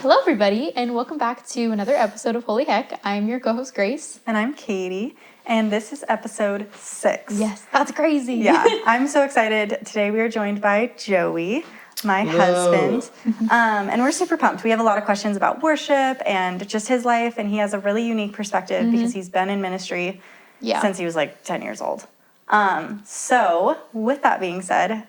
Hello, everybody, and welcome back to another episode of Holy Heck. I'm your co-host, Grace. And I'm Katy, and this is episode 6. Yes, that's crazy. Yeah, I'm so excited. Today we are joined by Joey, my husband, and we're super pumped. We have a lot of questions about worship and just his life, and he has a really unique perspective because he's been in ministry since he was like 10 years old. So with that being said,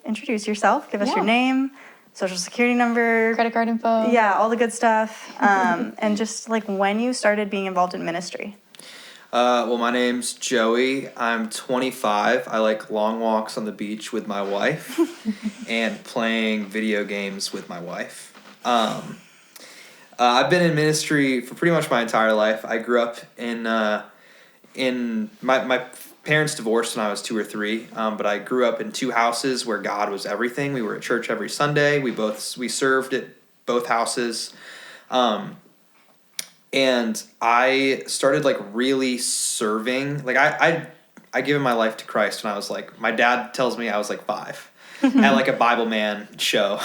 introduce yourself, give us your name, social security number, credit card info. Yeah, all the good stuff. And just like when you started being involved in ministry. Well, my name's Joey. I'm 25. I like long walks on the beach with my wife and playing video games with my wife. I've been in ministry for pretty much my entire life. I grew up in my parents divorced when I was 2 or 3, but I grew up in 2 houses where God was everything. We were at church every Sunday. We served at both houses. And I started like really serving. Like I given my life to Christ when I was like, my dad tells me I was like 5 at like a Bible Man show.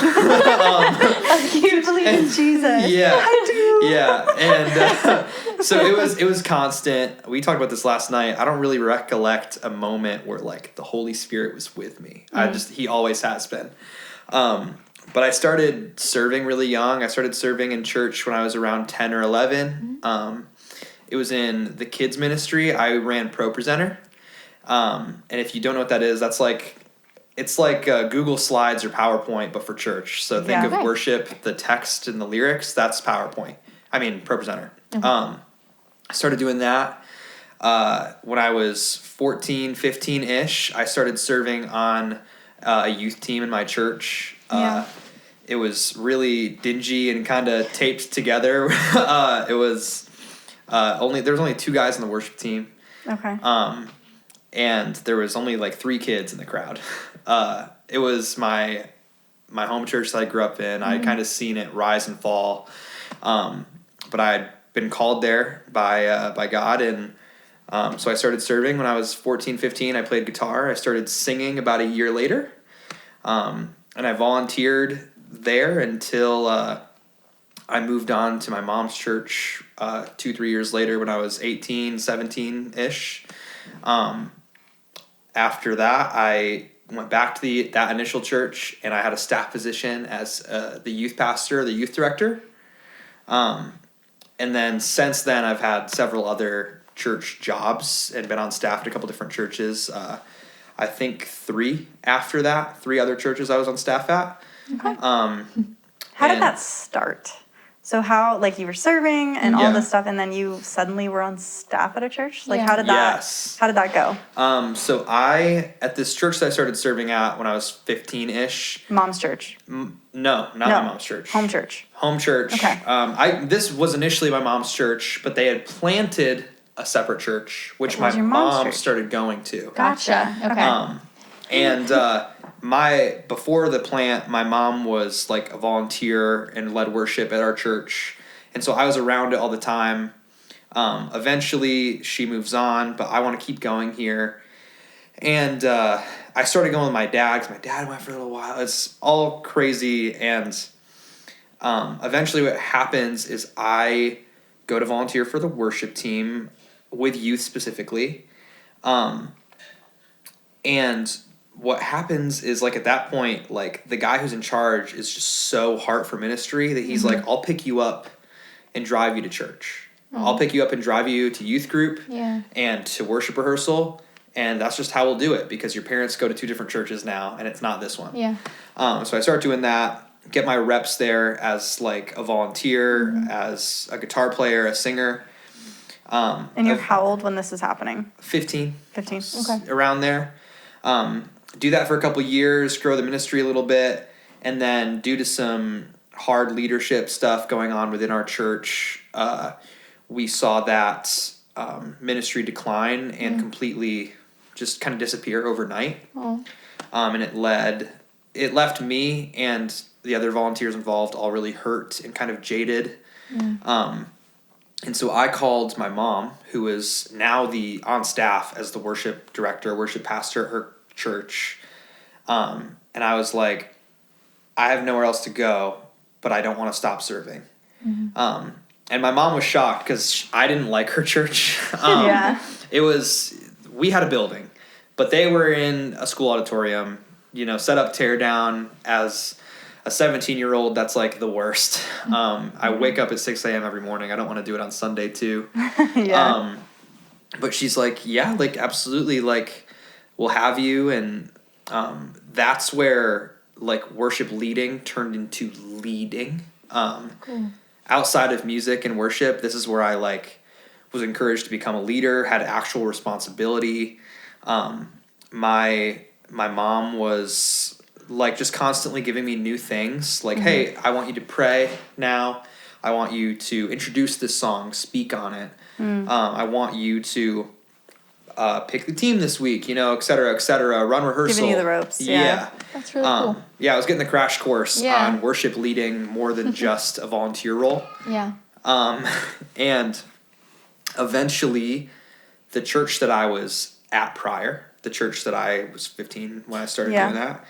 You believe in Jesus. Yeah, I do. Yeah, and so it was constant. We talked about this last night. I don't really recollect a moment where like the Holy Spirit was with me. He always has been. But I started serving really young. I started serving in church when I was around 10 or 11. It was in the kids ministry. I ran Pro Presenter. And if you don't know what that is, it's like Google Slides or PowerPoint, but for church. So think of worship, the text and the lyrics. That's PowerPoint. I mean, Pro Presenter. I started doing that when I was 14, 15-ish. I started serving on a youth team in my church. It was really dingy and kind of taped together. It was there was only 2 guys on the worship team. Okay. And there was only like 3 kids in the crowd. It was my home church that I grew up in. I kind of seen it rise and fall. But I'd been called there by God, and so I started serving when I was 14, 15. I played guitar. I started singing about a year later. And I volunteered there until I moved on to my mom's church 2-3 years later when I was 18, 17-ish. After that, I went back to that initial church, and I had a staff position as the youth pastor, the youth director. And then since then, I've had several other church jobs and been on staff at a couple different churches. I think 3 after that, 3 other churches I was on staff at. Okay. How did that start? So how, like, you were serving and all this stuff, and then you suddenly were on staff at a church? Like, how did that go? So at this church that I started serving at when I was 15-ish. Mom's church? No, not my mom's church. Home church. Home church. Okay. This was initially my mom's church, but they had planted a separate church, which my your mom's mom church? started going to. Gotcha. Okay. And before the plant, my mom was like a volunteer and led worship at our church. And so I was around it all the time. Eventually she moves on, but I want to keep going here. And I started going with my dad because my dad went for a little while. It's all crazy. And eventually what happens is I go to volunteer for the worship team with youth specifically. And what happens is, like, at that point, like, the guy who's in charge is just so heart for ministry that he's like, I'll pick you up and drive you to church. I'll pick you up and drive you to youth group and to worship rehearsal. And that's just how we'll do it because your parents go to 2 different churches now and it's not this one. So I start doing that, get my reps there as like a volunteer, as a guitar player, a singer. And you're how old when this is happening? 15. 15. Okay. Around there. Do that for a couple years, grow the ministry a little bit, and then due to some hard leadership stuff going on within our church, we saw that ministry decline and completely just kind of disappear overnight. And it left me and the other volunteers involved all really hurt and kind of jaded. And so I called my mom, who is now on staff as the worship director, worship pastor at her church. And I was like, I have nowhere else to go, but I don't want to stop serving. And my mom was shocked because I didn't like her church. We had a building, but they were in a school auditorium, set up, tear down. As a 17-year-old, that's like the worst. I wake up at 6 a.m. every morning. I don't want to do it on Sunday too. But she's like, yeah, like absolutely, like we'll have you. And that's where like worship leading turned into leading. Cool. Outside of music and worship, this is where I like was encouraged to become a leader, had actual responsibility. My mom was like just constantly giving me new things. Like, hey, I want you to pray now. I want you to introduce this song, speak on it. I want you to pick the team this week, et cetera, run rehearsal. Giving you the ropes. Yeah. That's really cool. Yeah, I was getting the crash course on worship leading more than just a volunteer role. Yeah. And eventually, the church that I was at prior, the church that I was 15 when I started doing that,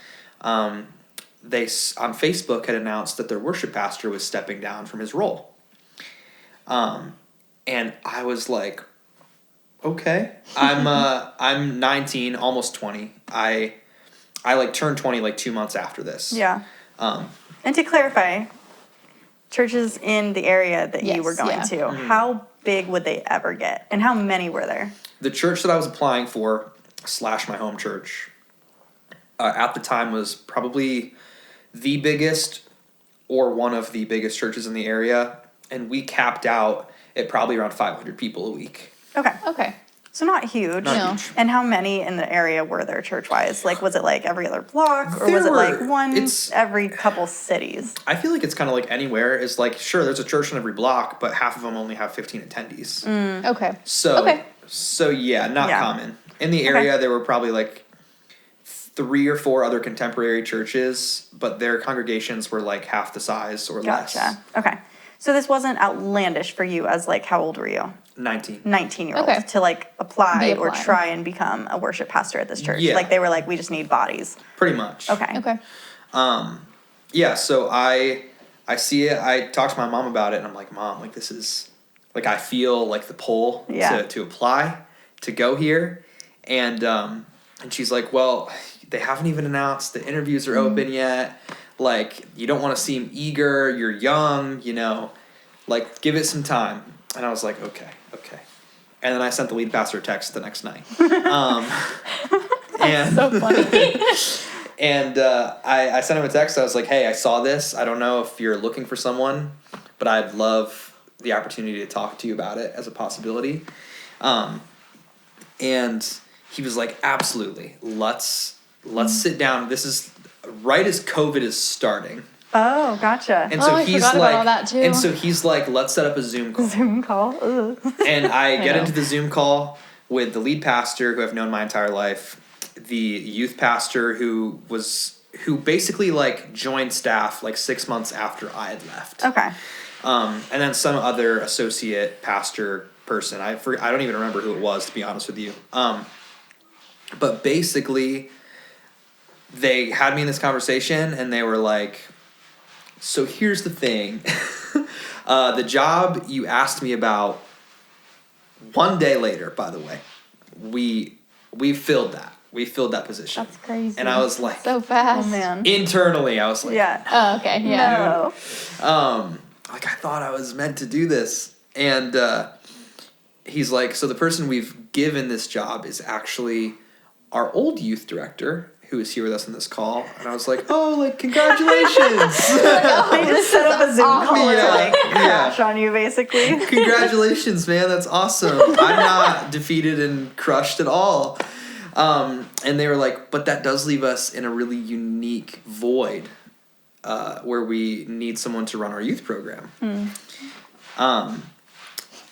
they on Facebook had announced that their worship pastor was stepping down from his role. And I was like, okay, I'm 19, almost 20. I like turned 20 like 2 months after this. Yeah. And to clarify, churches in the area that you were going to, how big would they ever get? And how many were there? The church that I was applying for, / my home church, at the time was probably the biggest or one of the biggest churches in the area. And we capped out at probably around 500 people a week. Okay. So not huge. No. Huge. And how many in the area were there church-wise? Like, was it like every other block? Or was it like one every couple cities? I feel like it's kind of like anywhere. It's like, sure, there's a church in every block, but half of them only have 15 attendees. Okay. So yeah, not common. In the area, there were probably like 3 or 4 other contemporary churches, but their congregations were like half the size or less. Gotcha. Okay. So this wasn't outlandish for you as like, how old were you? 19. 19-year-old to like apply or try and become a worship pastor at this church. Yeah. Like they were like, we just need bodies. Pretty much. Okay. Yeah, so I see it. I talked to my mom about it, and I'm like, Mom, like this is, like I feel like the pull to apply, to go here. And she's like, well, they haven't even announced the interviews are open yet. Like, you don't want to seem eager. You're young, like give it some time. And I was like, okay. And then I sent the lead pastor a text the next night. And so funny. And I sent him a text. I was like, hey, I saw this. I don't know if you're looking for someone, but I'd love the opportunity to talk to you about it as a possibility. And he was like, absolutely. Let's sit down. This is right as COVID is starting. Oh, gotcha. And so I forgot about all that too. And so he's like, let's set up a Zoom call. Zoom call. Ugh. And I get into the Zoom call with the lead pastor, who I've known my entire life, the youth pastor who basically like joined staff like 6 months after I had left. Okay. And then some other associate pastor person. I don't even remember who it was, to be honest with you. But basically, they had me in this conversation, and they were like, so here's the thing. The job you asked me about, one day later, by the way, we filled that. We filled that position. That's crazy. And I was like, so fast. Oh, man. Internally, I was like, Oh, okay. Yeah. No. like I thought I was meant to do this. And he's like, so the person we've given this job is actually our old youth director, who is here with us in this call. And I was like, oh, like, congratulations. They just set up a Zoom call to like Yeah. crash on you, basically. Congratulations, man. That's awesome. I'm not defeated and crushed at all. And they were like, but that does leave us in a really unique void where we need someone to run our youth program.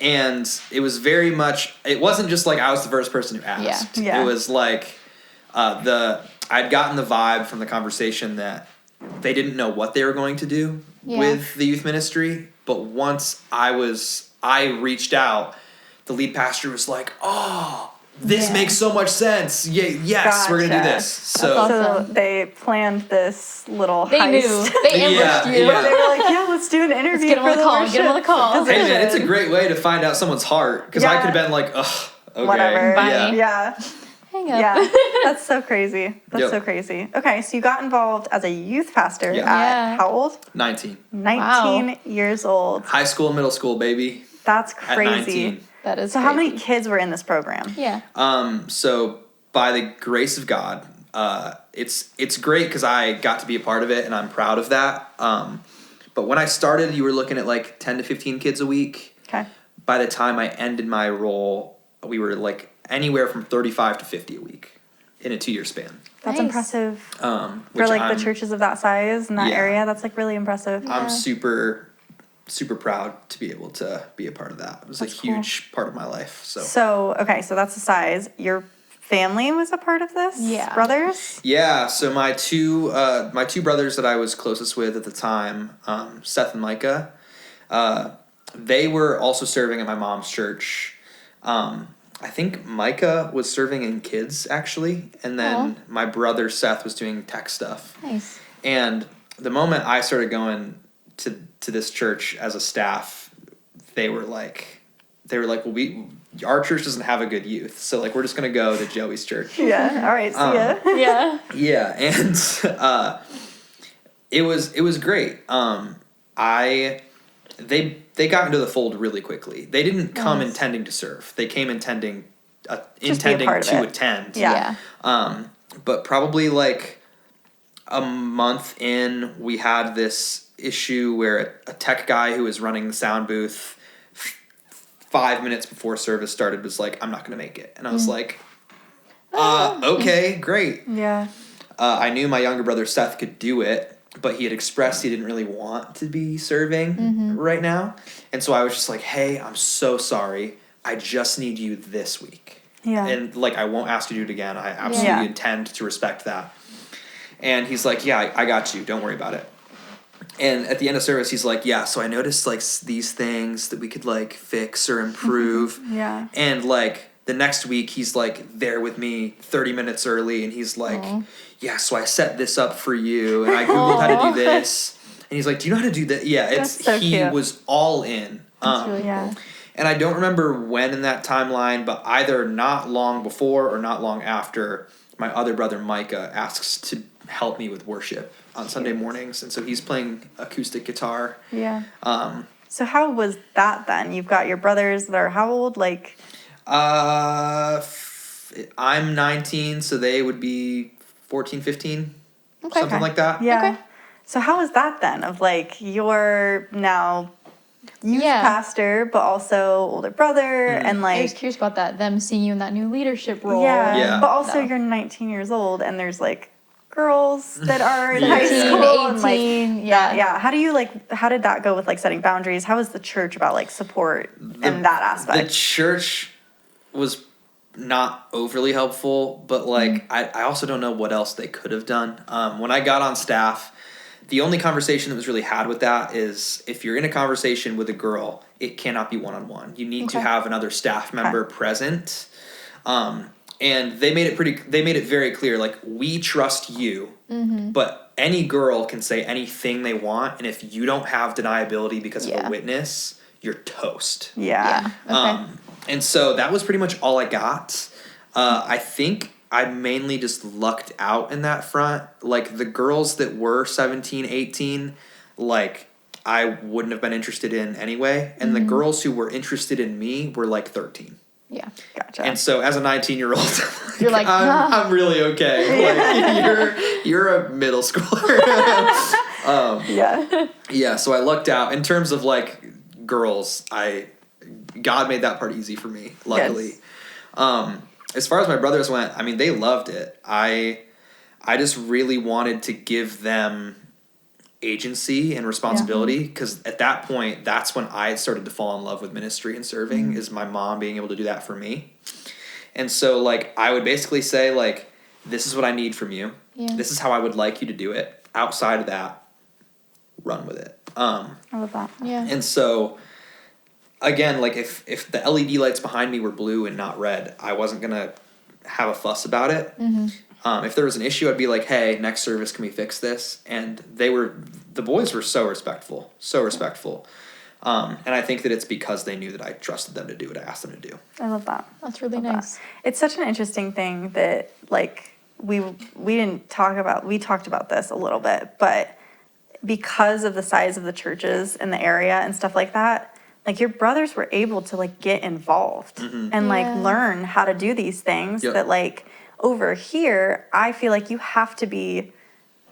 And it was very much, it wasn't just like I was the first person who asked. Yeah. It was like I'd gotten the vibe from the conversation that they didn't know what they were going to do with the youth ministry. But once I reached out, the lead pastor was like, oh, this makes so much sense. Yeah, yes, we're gonna do this. So awesome. So they planned this little They heist. knew. They ambushed you. Yeah. They were like, yeah, let's do an interview get 'em on for the the call, get 'em on the call. hey man, it's a great way to find out someone's heart because I Yeah. could have been like, ugh, okay, Whatever. Bye. yeah. Yeah. Hang up. Yeah. That's so crazy. That's Yep. so crazy. Okay, so you got involved as a youth pastor Yeah. at Yeah. how old? 19. 19 years old. High school, middle school, baby. That's At crazy. 19. That is So how many crazy. kids were in this program? Yeah. So by the grace of God, it's great because I got to be a part of it and I'm proud of that. But when I started, you were looking at like 10 to 15 kids a week. Okay. By the time I ended my role, we were like anywhere from 35 to 50 a week in a 2-year span. That's Nice. impressive. For For like the churches of that size in that Yeah. area, that's like really impressive. I'm Yeah. super proud to be able to be a part of that. It was That's a cool. huge part of my life. So So, okay, so that's the size. Your family was a part of this? Yeah. Brothers? yeah, so my two brothers that I was closest with at the time, Seth and Micah, they were also serving at my mom's church. I think Micah was serving in kids actually, and then my brother Seth was doing tech stuff. Nice. And the moment I started going to this church as a staff, they were like, well, our church doesn't have a good youth, so like we're just gonna go to Joey's church. Yeah. All right. See ya. Yeah. Yeah, and it was great. They got into the fold really quickly. They didn't come Nice. intending to serve. They came intending Just be a part of to it. attend. Yeah. But probably like a month in, we had this issue where a tech guy who was running the sound booth 5 minutes before service started was like, I'm not going to make it. And I was like, okay, great. Yeah. I knew my younger brother Seth could do it, but he had expressed he didn't really want to be serving right now. And so I was just like, hey, I'm so sorry. I just need you this week. Yeah. And like, I won't ask you to do it again. I absolutely Yeah. intend to respect that. And he's like, yeah, I got you. Don't worry about it. And at the end of service, he's like, yeah, so I noticed like these things that we could like fix or improve. Yeah. And like the next week, he's like there with me 30 minutes early. And he's like, yeah, so I set this up for you. And I Googled how to do this. And he's like, do you know how to do that? Yeah, That's so he cute. was all in. That's really Yeah. cool. And I don't remember when in that timeline, but either not long before or not long after, my other brother Micah asks to help me with worship on Sunday mornings. And so he's playing acoustic guitar. Yeah. So how was that then? You've got your brothers that are how old? Like, I'm 19, so they would be 14, 15, Okay. something like that. yeah. Okay. So how is that then? Of like you're now youth Yeah. pastor, but also older brother, and I was like curious about that. Them seeing you in that new leadership role. yeah, Yeah. but also No. you're 19 years old, and there's like girls that are in Yeah. high 18, school, and, like, 18, yeah. yeah. How do you like? How did that go with like setting boundaries? How is the church about like support and that The aspect? church was not overly helpful, but like I also don't know what else they could have done. When I got on staff, the only conversation that was really had with that is if you're in a conversation with a girl, it cannot be one-on-one. You need to Okay. have another staff member present. And they made it very clear, like, we trust you, but any girl can say anything they want, and if you don't have deniability because of Yeah. a witness, you're toast. yeah. Okay. And so that was pretty much all I got. I think I mainly just lucked out in that front. Like the girls that were 17, 18, like I wouldn't have been interested in anyway. And the girls who were interested in me were like 13. Yeah. Gotcha. And so as a 19-year-old, You're like, I'm really okay. Like you're a middle schooler. yeah. Yeah, so I lucked out in terms of like girls. God made that part easy for me, luckily. Yes. As far as my brothers went, I mean, they loved it. I just really wanted to give them agency and responsibility because at that point, that's when I started to fall in love with ministry and serving. Is my mom being able to do that for me. And so like I would basically say like, this is what I need from you. Yeah. This is how I would like you to do it. Outside of that, run with it. I love that. Yeah. And so again, like if the LED lights behind me were blue and not red, I wasn't gonna have a fuss about it. If there was an issue, I'd be like, hey, next service, can we fix this? And the boys were so respectful, so respectful. And I think that it's because they knew that I trusted them to do what I asked them to do. I love that. That's really nice. It's such an interesting thing that, like, we didn't talk about, we talked about this a little bit, but because of the size of the churches in the area and stuff like that, like, your brothers were able to, like, get involved and, like, learn how to do these things that, like, over here, I feel like you have to be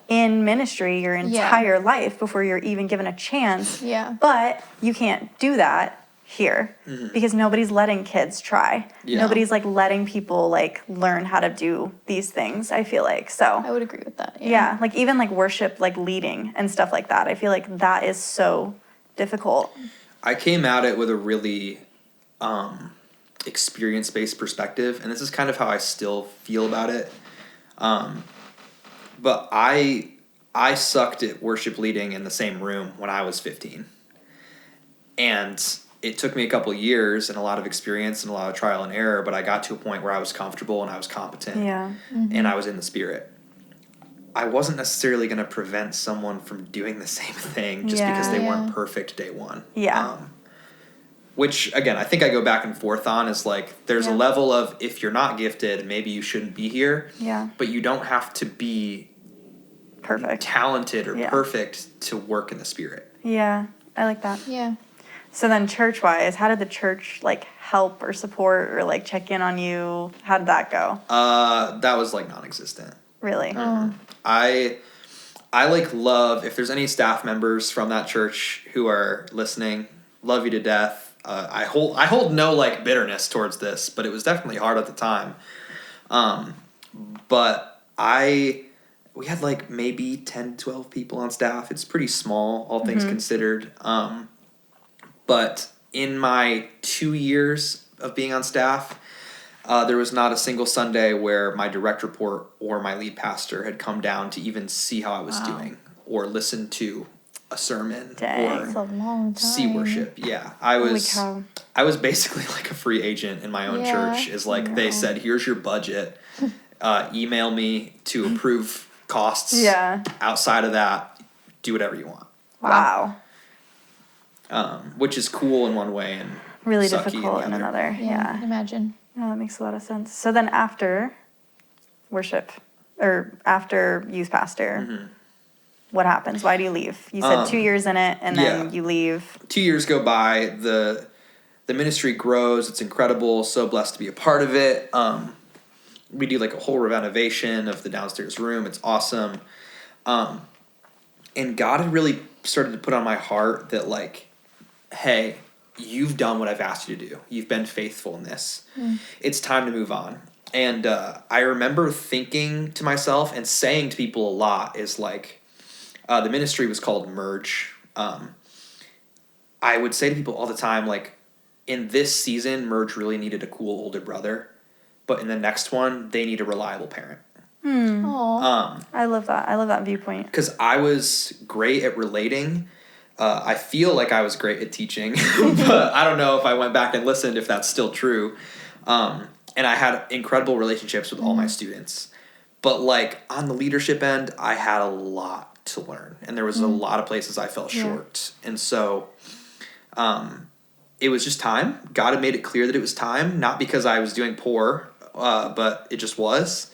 in ministry your entire life before you're even given a chance. Yeah. But you can't do that here because nobody's letting kids try. Yeah. Nobody's like letting people like learn how to do these things, I feel like. So I would agree with that. yeah, like even like worship, like leading and stuff like that. I feel like that is so difficult. I came at it with a really experience-based perspective, and this is kind of how I still feel about it. But I sucked at worship leading in the same room when I was 15. And it took me a couple years and a lot of experience and a lot of trial and error, but I got to a point where I was comfortable and I was competent. Yeah. And I was in the spirit. I wasn't necessarily going to prevent someone from doing the same thing just because they weren't perfect day one. Yeah. Which, again, I think I go back and forth on is like, there's a level of if you're not gifted, maybe you shouldn't be here. Yeah. But you don't have to be Perfect. talented or perfect to work in the spirit. Yeah. I like that. Yeah. So then church-wise, how did the church like help or support or like check in on you? How did that go? That was like non-existent. Really? I like love, if there's any staff members from that church who are listening, love you to death. I hold no like bitterness towards this, but it was definitely hard at the time. But we had like maybe 10, 12 people on staff. It's pretty small, all things considered. But in my 2 years of being on staff, there was not a single Sunday where my direct report or my lead pastor had come down to even see how I was doing or listen to a sermon Dang. or see worship. Yeah, I was basically like a free agent in my own church. Is like they said, here's your budget. Email me to approve costs. Yeah. Outside of that, do whatever you want. Wow. Which is cool in one way and Really sucky difficult in another. Yeah. Imagine. No, that makes a lot of sense. So then after worship or after youth pastor, what happens? Why do you leave? You said 2 years in it and then you leave. 2 years go by. The ministry grows. It's incredible. So blessed to be a part of it. We do like a whole renovation of the downstairs room. It's awesome. And God had really started to put on my heart that like, hey, you've done what I've asked you to do. You've been faithful in this. It's time to move on. And I remember thinking to myself and saying to people a lot is like, the ministry was called Merge. I would say to people all the time, like, in this season, Merge really needed a cool older brother. But in the next one, they need a reliable parent. I love that. I love that viewpoint. Because I was great at relating. I feel like I was great at teaching, but I don't know if I went back and listened if that's still true. And I had incredible relationships with all my students. But like on the leadership end, I had a lot to learn. And there was a lot of places I fell short. And so it was just time. God had made it clear that it was time, not because I was doing poor, but it just was.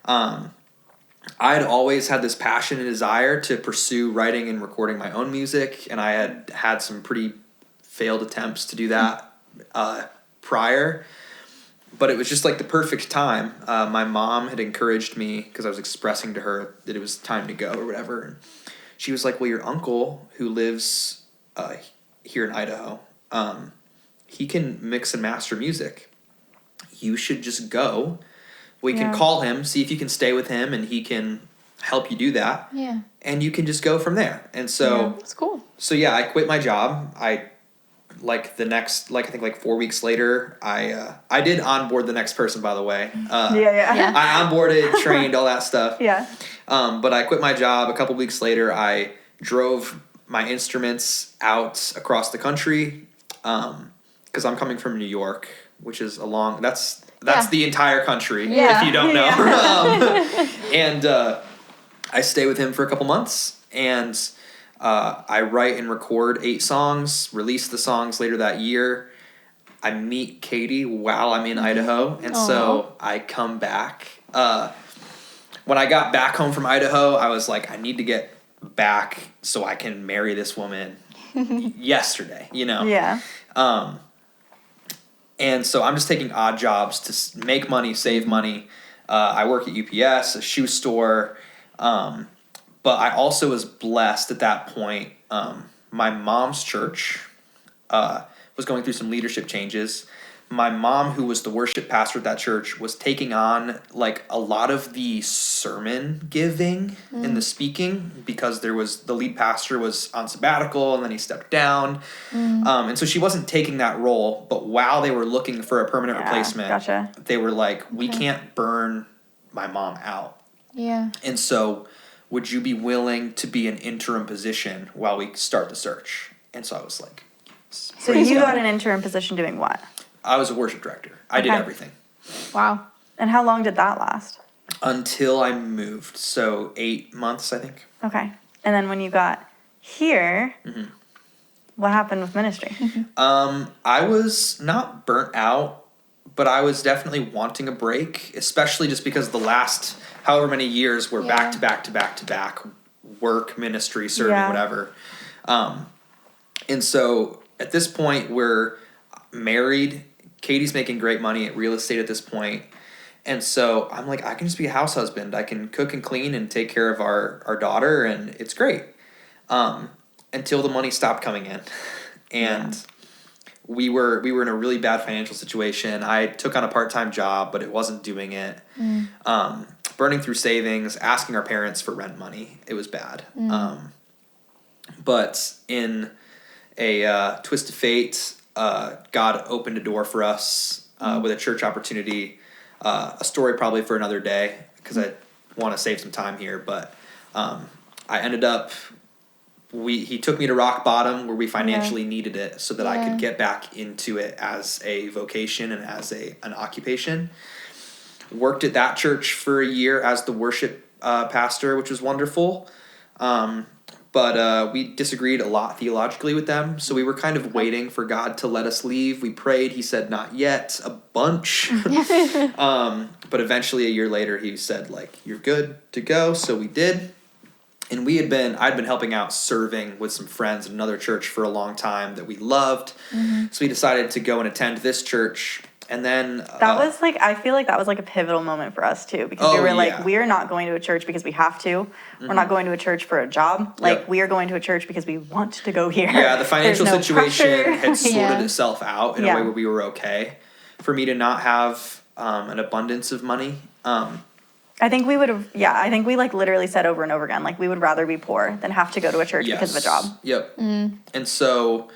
I had always had this passion and desire to pursue writing and recording my own music, and I had had some pretty failed attempts to do that prior. But it was just like the perfect time. My mom had encouraged me because I was expressing to her that it was time to go or whatever. And she was like, well, your uncle who lives here in Idaho, he can mix and master music. You should just go. We can call him, see if you can stay with him, and he can help you do that. Yeah. And you can just go from there. And so, That's cool. So yeah, I quit my job. I think 4 weeks later, I did onboard the next person, by the way. I onboarded, trained, all that stuff. Yeah. But I quit my job. A couple weeks later, I drove my instruments out across the country. because I'm coming from New York, which is that's Yeah. the entire country, Yeah. if you don't know. Yeah. And I stay with him for a couple months, and I write and record 8 songs, release the songs later that year. I meet Katy while I'm in Idaho, and so I come back. When I got back home from Idaho, I was like, I need to get back so I can marry this woman yesterday, you know? Yeah. And so I'm just taking odd jobs to make money, save money. I work at UPS, a shoe store. But I also was blessed at that point. My mom's church was going through some leadership changes. My mom, who was the worship pastor at that church, was taking on like a lot of the sermon giving and the speaking, because the lead pastor was on sabbatical and then he stepped down. And so she wasn't taking that role, but while they were looking for a permanent replacement, Gotcha. they were like, we can't burn my mom out. Yeah. And so would you be willing to be an interim position while we start the search? And so I was like, yes. So you got an interim position doing what? I was a worship director. I did everything. Wow. And how long did that last? Until I moved. So 8 months, I think. Okay. And then when you got here, what happened with ministry? I was not burnt out, but I was definitely wanting a break, especially just because the last however many years were back to back to back to back, work, ministry, serving, whatever. And so at this point, we're married. Katy's making great money at real estate at this point. And so I'm like, I can just be a house husband. I can cook and clean and take care of our daughter, and it's great. Until the money stopped coming in. And we were in a really bad financial situation. I took on a part-time job, but it wasn't doing it. Burning through savings, asking our parents for rent money. It was bad. But in a twist of fate, God opened a door for us with a church opportunity. A story probably for another day, because I want to save some time here. But I ended up, he took me to rock bottom where we financially needed it so that I could get back into it as a vocation and as an occupation. Worked at that church for a year as the worship pastor, which was wonderful. But we disagreed a lot theologically with them, so we were kind of waiting for God to let us leave. We prayed. He said, not yet, a bunch. But eventually, a year later, he said, like, you're good to go, so we did. And I'd been helping out serving with some friends in another church for a long time that we loved. So we decided to go and attend this church. And then that was like, I feel like that was like a pivotal moment for us too, because we were like, we're not going to a church because we have to. We're not going to a church for a job. Like we are going to a church because we want to go here. Yeah, the financial situation pressure. had sorted itself out in a way where we were okay. For me to not have an abundance of money. I think we would have, I think we like literally said over and over again, like we would rather be poor than have to go to a church because of a job. Yep. And so,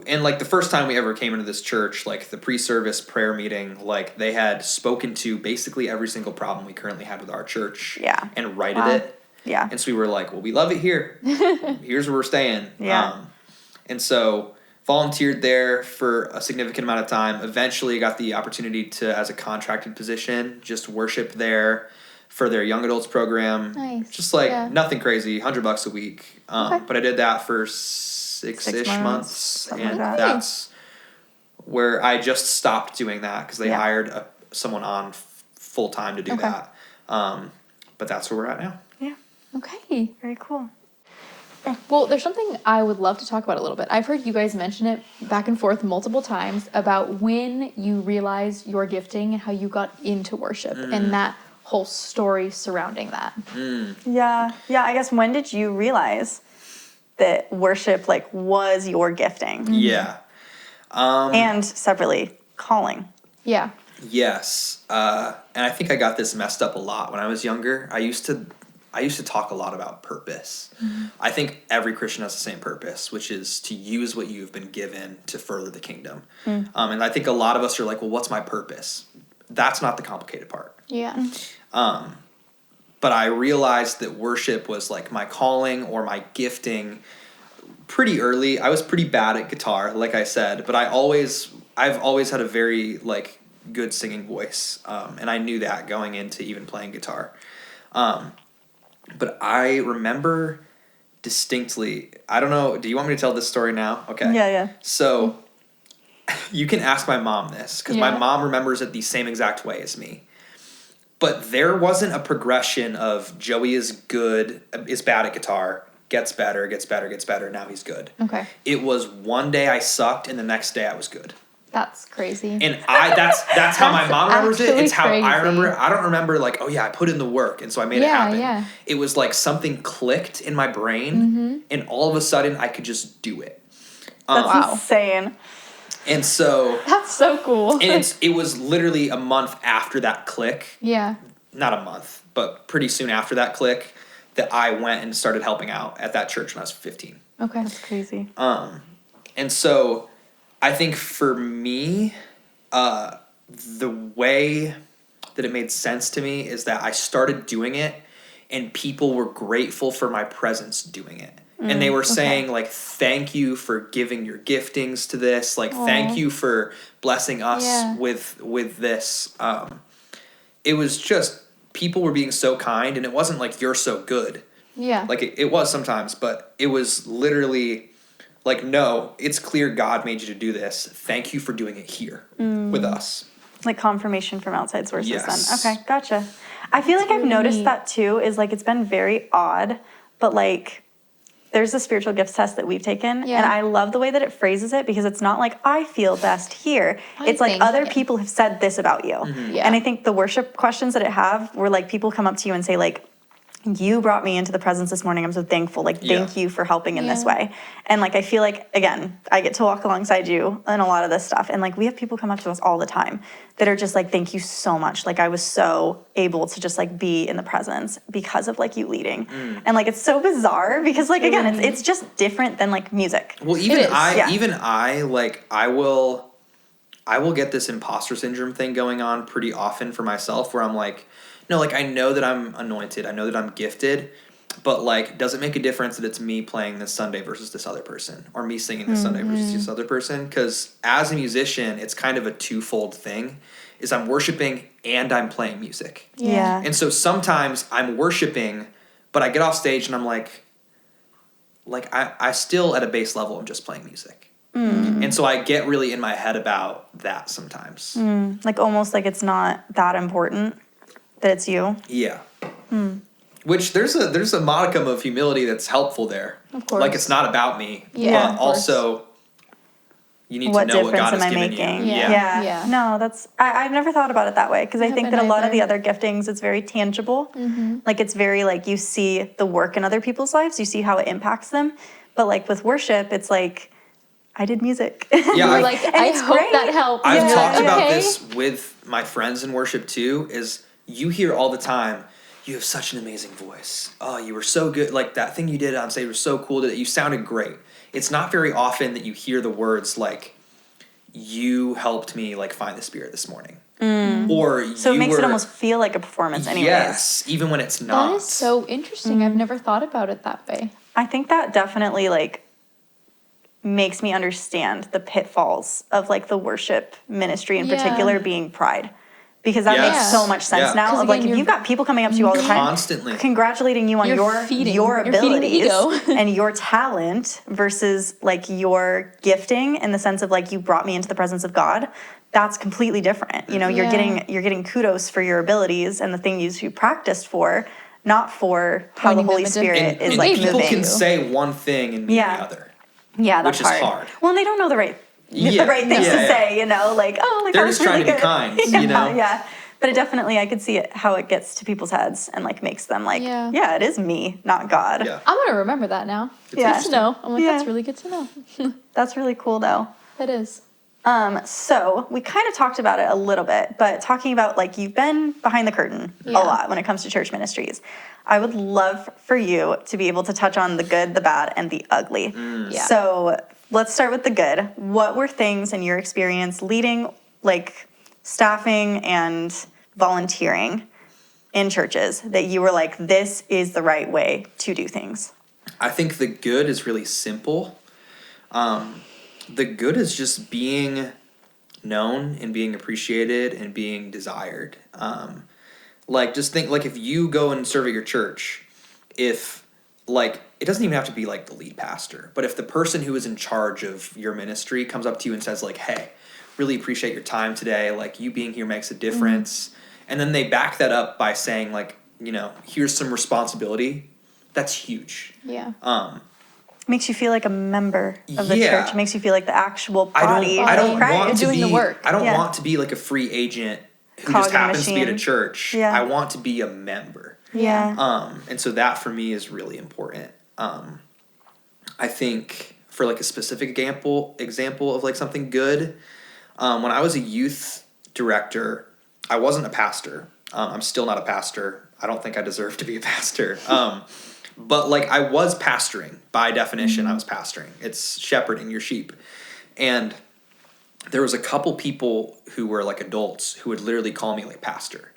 and like the first time we ever came into this church, like the pre-service prayer meeting, like they had spoken to basically every single problem we currently had with our church. Yeah. And righted it. Yeah. And so we were like, well, we love it here. Here's where we're staying. Yeah. And so volunteered there for a significant amount of time. Eventually got the opportunity to, as a contracted position, just worship there for their young adults program. Nice. Just like nothing crazy, $100 a week. But I did that for six-ish months. And like that. that's where I just stopped doing that because they hired someone on full time to do that. But that's where we're at now. Yeah. Okay. Very cool. Well, there's something I would love to talk about a little bit. I've heard you guys mention it back and forth multiple times about when you realized your gifting and how you got into worship and that whole story surrounding that. Yeah. Yeah. I guess when did you realize that worship like was your gifting? Yeah. And separately, calling. Yeah. Yes. And I think I got this messed up a lot when I was younger. I used to talk a lot about purpose. I think every Christian has the same purpose, which is to use what you've been given to further the kingdom. And I think a lot of us are like, well, what's my purpose? That's not the complicated part. Yeah. But I realized that worship was like my calling or my gifting pretty early. I was pretty bad at guitar, like I said, but I've always had a very like good singing voice, and I knew that going into even playing guitar. But I remember distinctly. I don't know. Do you want me to tell this story now? Okay. Yeah. So you can ask my mom this because my Yeah. mom remembers it the same exact way as me. But there wasn't a progression of Joey is bad at guitar, gets better, now he's good. Okay. It was one day I sucked and the next day I was good. That's crazy. And that's how my mom remembers it. actually It's how I remember it. crazy. I don't remember like, oh yeah, I put in the work and so I made it Yeah, happen. yeah. It was like something clicked in my brain and all of a sudden I could just do it. That's Wow. insane. And so That's so cool. and it was literally a month after that click. Yeah. Not a month, but pretty soon after that click that I went and started helping out at that church when I was 15. Okay. That's crazy. And so I think for me, the way that it made sense to me is that I started doing it and people were grateful for my presence doing it. And they were saying like, thank you for giving your giftings to this. Like, thank you for blessing us Yeah. with this. It was just, people were being so kind and it wasn't like, you're so good. Yeah. Like it was sometimes, but it was literally like, no, it's clear God made you to do this. Thank you for doing it here with us. Like confirmation from outside sources Yes. then. Okay, gotcha. I feel like I've really noticed neat. that too, is like it's been very odd, but like there's a spiritual gifts test that we've taken, Yeah. and I love the way that it phrases it because it's not like I feel best here. It's like think, other yeah. people have said this about you. Yeah. And I think the worship questions that it have were like people come up to you and say like, you brought me into the presence this morning. I'm so thankful. Like, thank you for helping in this Yeah. way. And like, I feel like, again, I get to walk alongside you in a lot of this stuff. And like, we have people come up to us all the time that are just like, thank you so much. Like, I was so able to just like be in the presence because of like you leading. And like, it's so bizarre because like, again, it's just different than like music. Well, even is, yeah. like I will get this imposter syndrome thing going on pretty often for myself where I'm like, no, like I know that I'm anointed, I know that I'm gifted, but like, does it make a difference that it's me playing this Sunday versus this other person, or me singing this Sunday versus this other person? Because as a musician, it's kind of a twofold thing: is I'm worshiping and I'm playing music. Yeah. And so sometimes I'm worshiping, but I get off stage and I'm like I still at a base level I'm just playing music. And so I get really in my head about that sometimes. Like almost like it's not that important that it's you. Yeah. Which there's a modicum of humility that's helpful there. Of course. Like it's not about me. Yeah, But of course. also you need What to know what God difference has am I given making? you. Yeah. Yeah. No, that's I've never thought about it that way because I think that a haven't lot of the either. other giftings, it's very tangible. Like it's very like you see the work in other people's lives, you see how it impacts them. But like with worship, it's like I did music. Yeah, You're I- like, And I it's hope great. that helps. I've You're talked like, about okay. this with my friends in worship too, is you hear all the time, you have such an amazing voice. Oh, you were so good. Like that thing you did on stage was so cool that you sounded great. It's not very often that you hear the words like, you helped me like find the Spirit this morning. Or So it you makes it were- almost feel like a performance anyways. Yes, even when it's not. That is so interesting. I've never thought about it that way. I think that definitely like makes me understand the pitfalls of like the worship ministry in Yeah. particular being pride. Because that Yes. makes so much sense Yeah. now. 'Cause Of like again, if you've got people coming up to you all the time Constantly. congratulating you on You're your feeding the abilities ego. and your talent versus like your gifting in the sense of like you brought me into the presence of God, that's completely different. You know, you're Yeah. getting kudos for your abilities and the things you practiced for, not for how the Pointing Holy them in Spirit different- is and like people moving. can say one thing and mean Yeah. the other. Yeah, that's which is hard. hard. Well, and they don't know the right Yeah, things yeah, to yeah. say, you know, like, oh, like They're that was just trying really to be good. kind, yeah, you know? Yeah. But it definitely, I could see it how it gets to people's heads and like makes them like, Yeah. yeah, it is me, not God. Yeah. I'm gonna remember that now. Yeah. Good to know. I'm like, Yeah. that's really good to know. That's really cool though. That is. So we kind of talked about it a little bit, but talking about like you've been behind the curtain a Yeah. lot when it comes to church ministries. I would love for you to be able to touch on the good, the bad, and the ugly. Yeah. So let's start with the good. What were things in your experience leading, like staffing and volunteering in churches that you were like, this is the right way to do things? I think the good is really simple. The good is just being known and being appreciated and being desired. Like, just think, like, if you go and serve at your church, if, like, it doesn't even have to be, like, the lead pastor, but if the person who is in charge of your ministry comes up to you and says, like, hey, really appreciate your time today, like, you being here makes a difference, and then they back that up by saying, like, you know, here's some responsibility, that's huge. Yeah. Makes you feel like a member of the Yeah. church. It makes you feel like the actual I body don't of Christ. want to doing be the work. I don't Yeah. want to be like a free agent who Cog just in a happens to be at a machine. church. Yeah. I want to be a member. Yeah. And so that for me is really important. I think for like a specific example of like something good, when I was a youth director, I wasn't a pastor. I'm still not a pastor. I don't think I deserve to be a pastor. But like I was pastoring by definition. I was pastoring. It's shepherding your sheep. And there was a couple people who were like adults who would literally call me like pastor.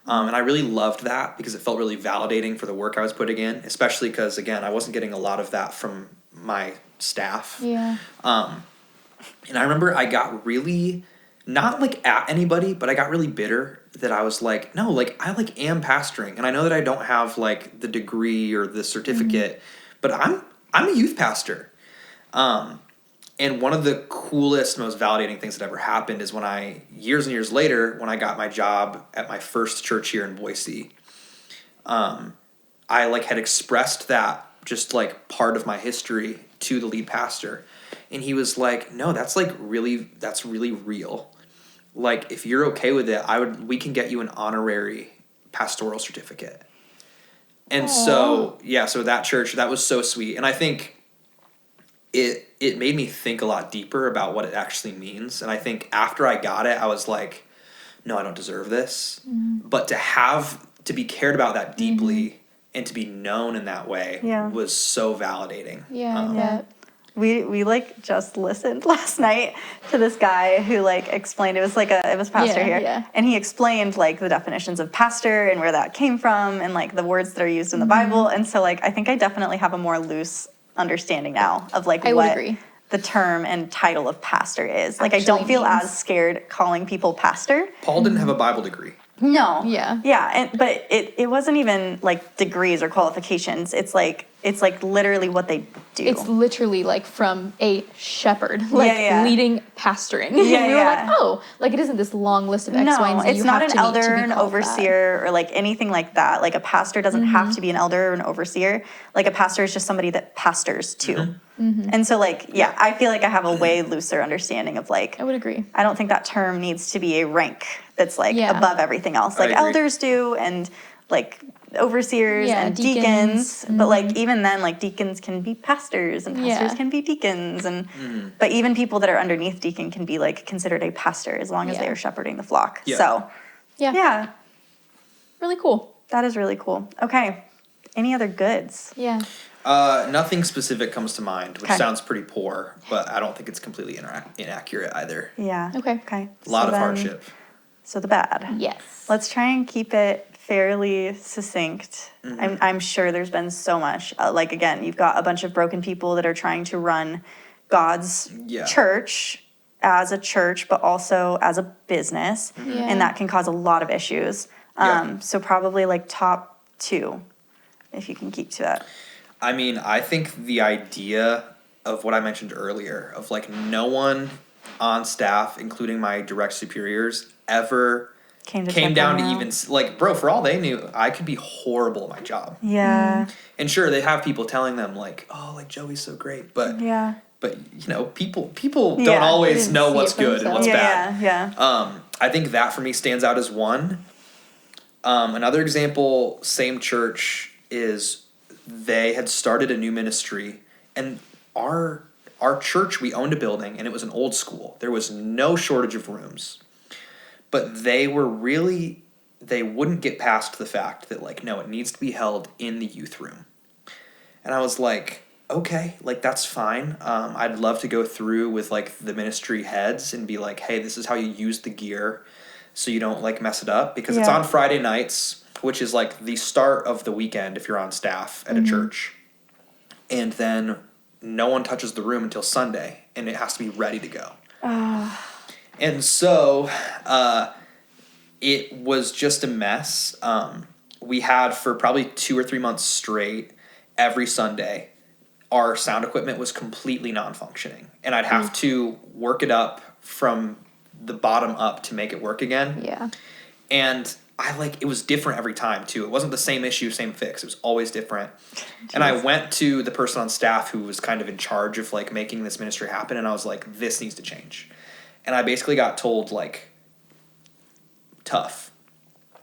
And I really loved that because it felt really validating for the work I was putting in, especially because, again, I wasn't getting a lot of that from my staff. Yeah. And I remember I got really, not like at anybody, but I got really bitter that I was like, no, like I like am pastoring. And I know that I don't have like the degree or the certificate, but I'm a youth pastor. And one of the coolest, most validating things that ever happened is when I, years and years later, when I got my job at my first church here in Boise, I like had expressed that just like part of my history to the lead pastor. And he was like, no, that's really real. Like, if you're okay with it, we can get you an honorary pastoral certificate. And so that church, that was so sweet. And I think it made me think a lot deeper about what it actually means. And I think after I got it, I was like, no, I don't deserve this. But to be cared about that deeply and to be known in that way was so validating. Yeah, I bet. We like just listened last night to this guy who like explained, it was pastor here. Yeah. And he explained like the definitions of pastor and where that came from and like the words that are used in the Bible. And so like I think I definitely have a more loose understanding now of like I would what agree. the term and title of pastor is. Like I Actually don't feel means. as scared calling people pastor. Paul didn't have a Bible degree. No. Yeah. Yeah, but it wasn't even like degrees or qualifications. It's like literally what they do. It's literally like from a shepherd, like leading pastoring. Yeah, And we were yeah. like, oh, like it isn't this long list of X, Y, and No, Z. it's you not have an to meet to elder, be an called overseer, or like anything like that. Like a pastor doesn't have to be an elder or an overseer. Like a pastor is just somebody that pastors too. And so like, yeah, I feel like I have a way looser understanding of like, that. I would agree. I don't think that term needs to be a rank that's like Yeah. above everything else. Like agree. elders do and like overseers Yeah, and deacons. deacons. But like even then like deacons can be pastors and pastors Yeah. can be deacons and but even people that are underneath deacon can be like considered a pastor as long as they Yeah. are shepherding the flock. Yeah. So yeah, Really cool. that is really cool. Okay. Any other goods? Yeah. Nothing specific comes to mind, which Okay. sounds pretty poor, but I don't think it's completely inaccurate either. Yeah. Okay. Okay. A lot So of then- hardship. So the bad. Yes. Let's try and keep it fairly succinct. I'm sure there's been so much. Like, again, you've got a bunch of broken people that are trying to run God's church as a church, but also as a business. Yeah. And that can cause a lot of issues. Yeah. So probably like top 2, if you can keep to that. I mean, I think the idea of what I mentioned earlier, of like no one on staff, including my direct superiors, ever came down to even, like, bro, for all they knew, I could be horrible at my job. Yeah. And sure, they have people telling them like, oh, like Joey's so great, but Yeah. but you know, people don't Yeah. always Didn't know see what's it for good and what's themselves. bad. Yeah. I think that for me stands out as one. Another example, same church, is they had started a new ministry, and our church, we owned a building, and it was an old school. There was no shortage of rooms, but they wouldn't get past the fact that like, no, it needs to be held in the youth room. And I was like, okay, like that's fine. I'd love to go through with like the ministry heads and be like, hey, this is how you use the gear so you don't like mess it up, because it's Yeah. on Friday nights, which is like the start of the weekend if you're on staff at a church. And then no one touches the room until Sunday, and it has to be ready to go. And so it was just a mess. We had for probably 2 or 3 months straight, every Sunday, our sound equipment was completely non-functioning. And I'd have to work it up from the bottom up to make it work again. Yeah. And it was different every time too. It wasn't the same issue, same fix. It was always different. And I went to the person on staff who was kind of in charge of like making this ministry happen. And I was like, this needs to change. And I basically got told like, tough.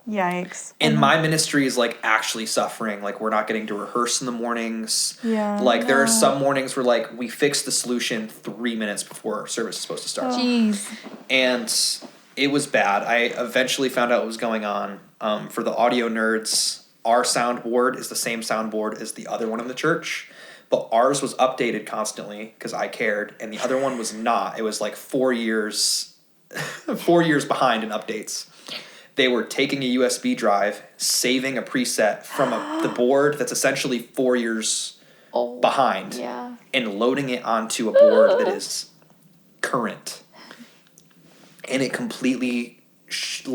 Yikes. And my ministry is like actually suffering. Like we're not getting to rehearse in the mornings. Yeah. Like there are some mornings where like we fix the solution 3 minutes before service is supposed to start. Jeez. And it was bad. I eventually found out what was going on. For the audio nerds, our soundboard is the same soundboard as the other one in the church, but ours was updated constantly because I cared, and the other one was not. It was like 4 years, 4 years behind in updates. They were taking a USB drive, saving a preset from the board that's essentially 4 years behind, and loading it onto a board that is current. And it completely Just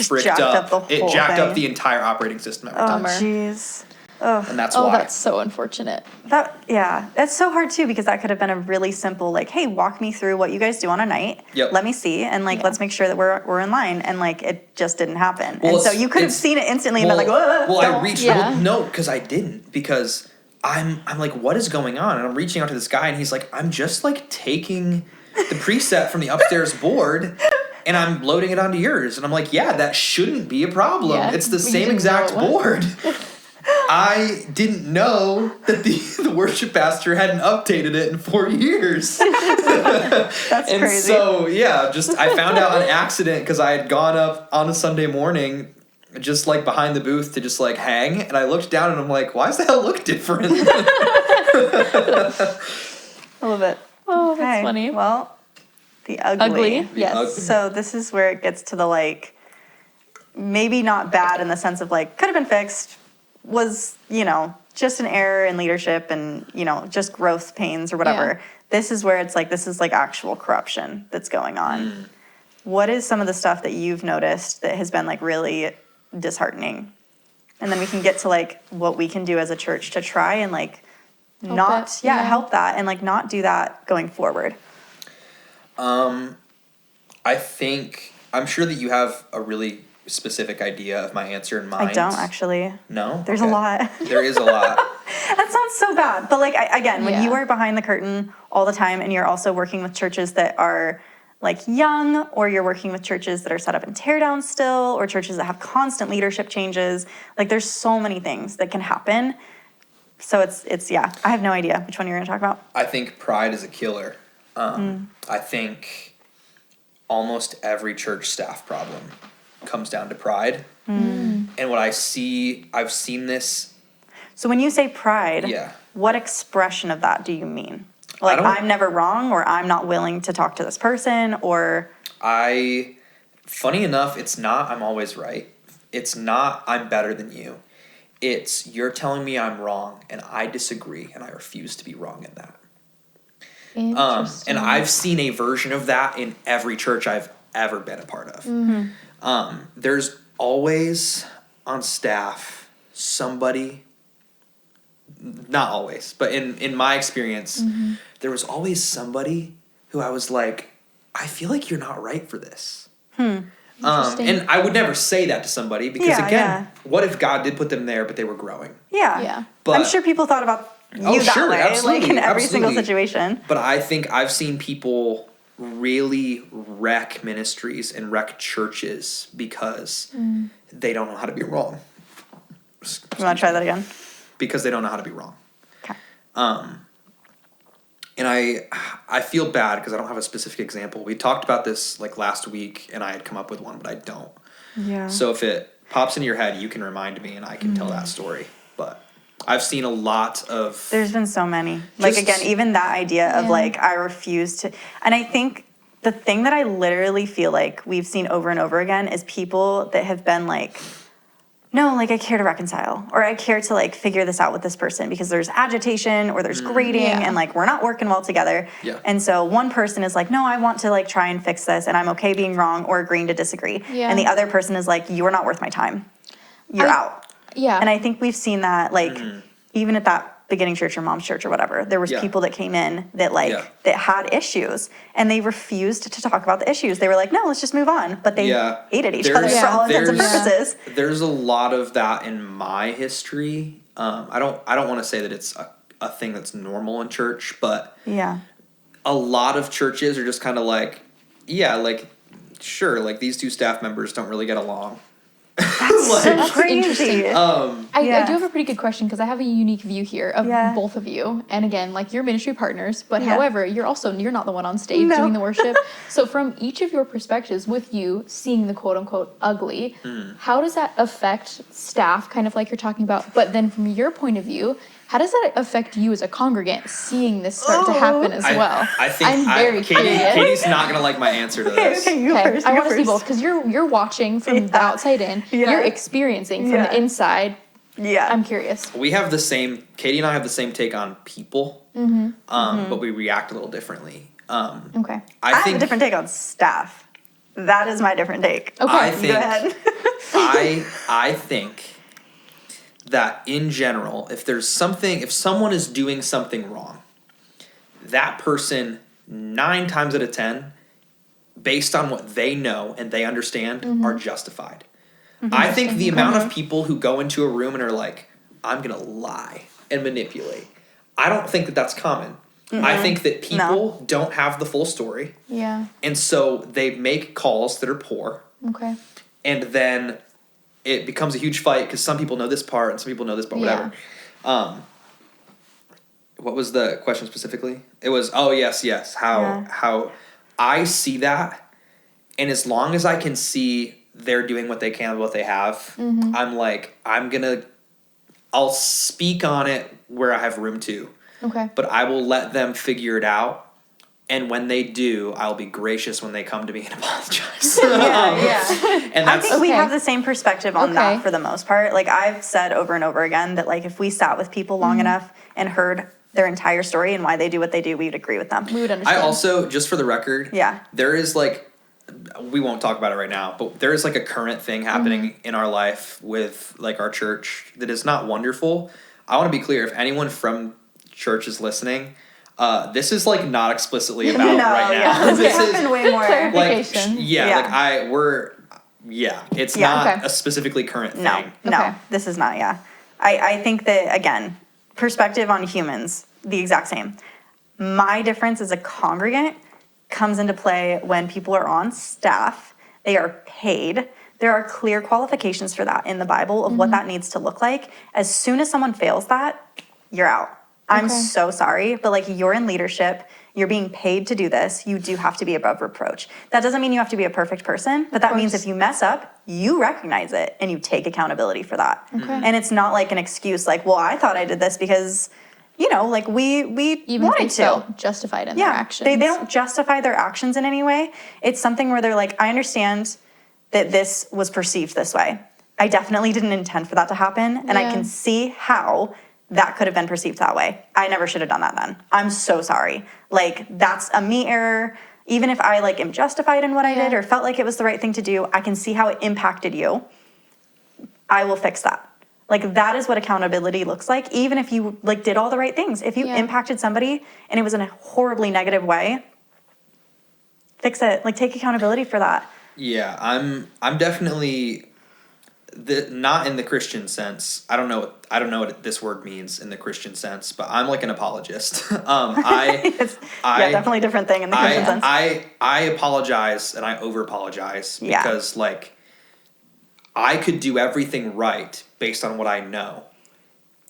fricked jacked up. up the whole It jacked thing. up the entire operating system every Oh, time. jeez. And that's Oh, why. that's so unfortunate. That's so hard too, because that could have been a really simple like, hey, walk me through what you guys do on a night. Yep. Let me see, and like let's make sure that we're in line. And like it just didn't happen. Well, and so you could have seen it instantly and been like, I reached. Yeah. Well, no, because I didn't. Because I'm like, what is going on? And I'm reaching out to this guy, and he's like, I'm just like taking the preset from the upstairs board, and I'm loading it onto yours. And I'm like, yeah, that shouldn't be a problem. Yeah, It's the but you same didn't exact know it board. I didn't know that the worship pastor hadn't updated it in 4 years. That's And crazy. so, yeah, I found out on accident because I had gone up on a Sunday morning just like behind the booth to just like hang. And I looked down and I'm like, why does that look different? A little bit. Oh, that's Okay, funny. Well, the ugly. Ugly, yes. ugly. So this is where it gets to the like, maybe not bad in the sense of like, could have been fixed, was, just an error in leadership and, just growth pains or whatever. Yeah. This is where it's like, this is like actual corruption that's going on. What is some of the stuff that you've noticed that has been like really disheartening? And then we can get to like what we can do as a church to try and like help that and like not do that going forward. I think, I'm sure that you have a really specific idea of my answer in mind. I don't actually. No? There's Okay. a lot. There is a lot. That sounds so bad. But like, when you Yeah. are behind the curtain all the time and you're also working with churches that are like young, or you're working with churches that are set up in teardown still, or churches that have constant leadership changes, like there's so many things that can happen. So it's I have no idea which one you're going to talk about. I think pride is a killer. I think almost every church staff problem comes down to pride. And what I've seen this. So when you say pride, Yeah. what expression of that do you mean? Like, don't- I'm never wrong, or I'm not willing to talk to this person, or... Funny enough, it's not I'm always right. It's not I'm better than you. It's you're telling me I'm wrong and I disagree and I refuse to be wrong in that. Interesting. And I've seen a version of that in every church I've ever been a part of. There's always on staff somebody, not always, but in my experience, there was always somebody who I was like, I feel like you're not right for this. Interesting. And I would never say that to somebody because, Yeah, again, what if God did put them there, but they were growing? Yeah. But- I'm sure people thought about you that sure, way, absolutely, like in every single absolutely. situation. But I think I've seen people really wreck ministries and wreck churches because they don't know how to be wrong. You want to try that again? Because they don't know how to be wrong. Okay. And I feel bad because I don't have a specific example. We talked about this like last week, and I had come up with one, but I don't. Yeah. So if it pops into your head, you can remind me, and I can tell that story. But I've seen a lot of... There's been so many. Like, Just- again, even that idea of Yeah. like, I refuse to... And I think the thing that I literally feel like we've seen over and over again is people that have been like no, like I care to reconcile, or I care to like figure this out with this person because there's agitation or there's grating Yeah. and like we're not working well together. Yeah. And so one person is like, no, I want to like try and fix this and I'm okay being wrong or agreeing to disagree. Yeah. And the other person is like, you are not worth my time. You're out. Yeah. And I think we've seen that like even at that beginning church or mom's church or whatever, there was Yeah. people that came in that like Yeah. that had issues and they refused to talk about the issues. They were like, no, let's just move on. But they hated each other for all intents and purposes. There's a lot of that in my history. I don't want to say that it's a thing that's normal in church, but Yeah. a lot of churches are just kind of like, yeah, like, sure, like these two staff members don't really get along. That's so crazy. interesting. I Yeah. do have a pretty good question because I have a unique view here of Yeah. both of you. And again, like you're ministry partners, but Yeah. however, you're not the one on stage No. doing the worship. So from each of your perspectives, with you seeing the quote unquote ugly, how does that affect staff, kind of like you're talking about? But then from your point of view, how does that affect you as a congregant seeing this start to happen as well? I think I'm very curious. Katie's not gonna like my answer to this. Okay, you Okay, first. I you want to see first. both because you're watching from the outside in. Yeah. You're experiencing from Yeah. the inside. Yeah. I'm curious. We have the same. Katie and I have the same take on people, but we react a little differently. Okay. I have a different take on staff. That is my different take. Okay. I Go think ahead. I think that in general, if someone is doing something wrong, that person 9 times out of 10, based on what they know and they understand, are justified. I think the amount of people who go into a room and are like, I'm gonna lie and manipulate, I don't think that that's common. I think that people don't have the full story, Yeah. and so they make calls that are poor, Okay. and then it becomes a huge fight because some people know this part and some people know this part, whatever. What was the question specifically? It was, oh yes, how I see that, and as long as I can see they're doing what they can with what they have, I'm like, I'll speak on it where I have room to, Okay. but I will let them figure it out. And when they do, I'll be gracious when they come to me and apologize. Yeah. And I that's think we Okay. have the same perspective on Okay. that for the most part. Like I've said over and over again that like if we sat with people long enough and heard their entire story and why they do what they do, we would agree with them. We would understand. I also, just for the record, Yeah. there is like, we won't talk about it right now, but there is like a current thing happening in our life with like our church that is not wonderful. I want to be clear, if anyone from church is listening, this is like not explicitly about right now. Yeah. This It is happened way more. like, Clarification. it's Yeah. not Okay. a specifically current thing. No, Okay. this is not, I think that, again, perspective on humans, the exact same. My difference as a congregant comes into play when people are on staff, they are paid. There are clear qualifications for that in the Bible of what that needs to look like. As soon as someone fails that, you're out. I'm Okay. so sorry, but like you're in leadership, you're being paid to do this, you do have to be above reproach. That doesn't mean you have to be a perfect person, but that means course. if you mess up, you recognize it and you take accountability for that. Okay. And it's not like an excuse like, well, I thought I did this because, you know, like we Even if they wanted to. felt justified in their actions. They don't justify their actions in any way. It's something where they're like, I understand that this was perceived this way. I definitely didn't intend for that to happen, and I Yeah. can see how that could have been perceived that way. I never should have done that then. I'm so sorry. Like, that's a me error. Even if I like am justified in what I did Yeah. or felt like it was the right thing to do, I can see how it impacted you. I will fix that. Like, that is what accountability looks like, even if you like did all the right things. If you Yeah. impacted somebody and it was in a horribly negative way, fix it. Like, take accountability for that. Yeah, I'm definitely not in the Christian sense. I don't know what this word means in the Christian sense, but I'm like an apologist. Definitely a different thing in the Christian sense. I apologize and I over apologize Yeah. because like I could do everything right based on what I know.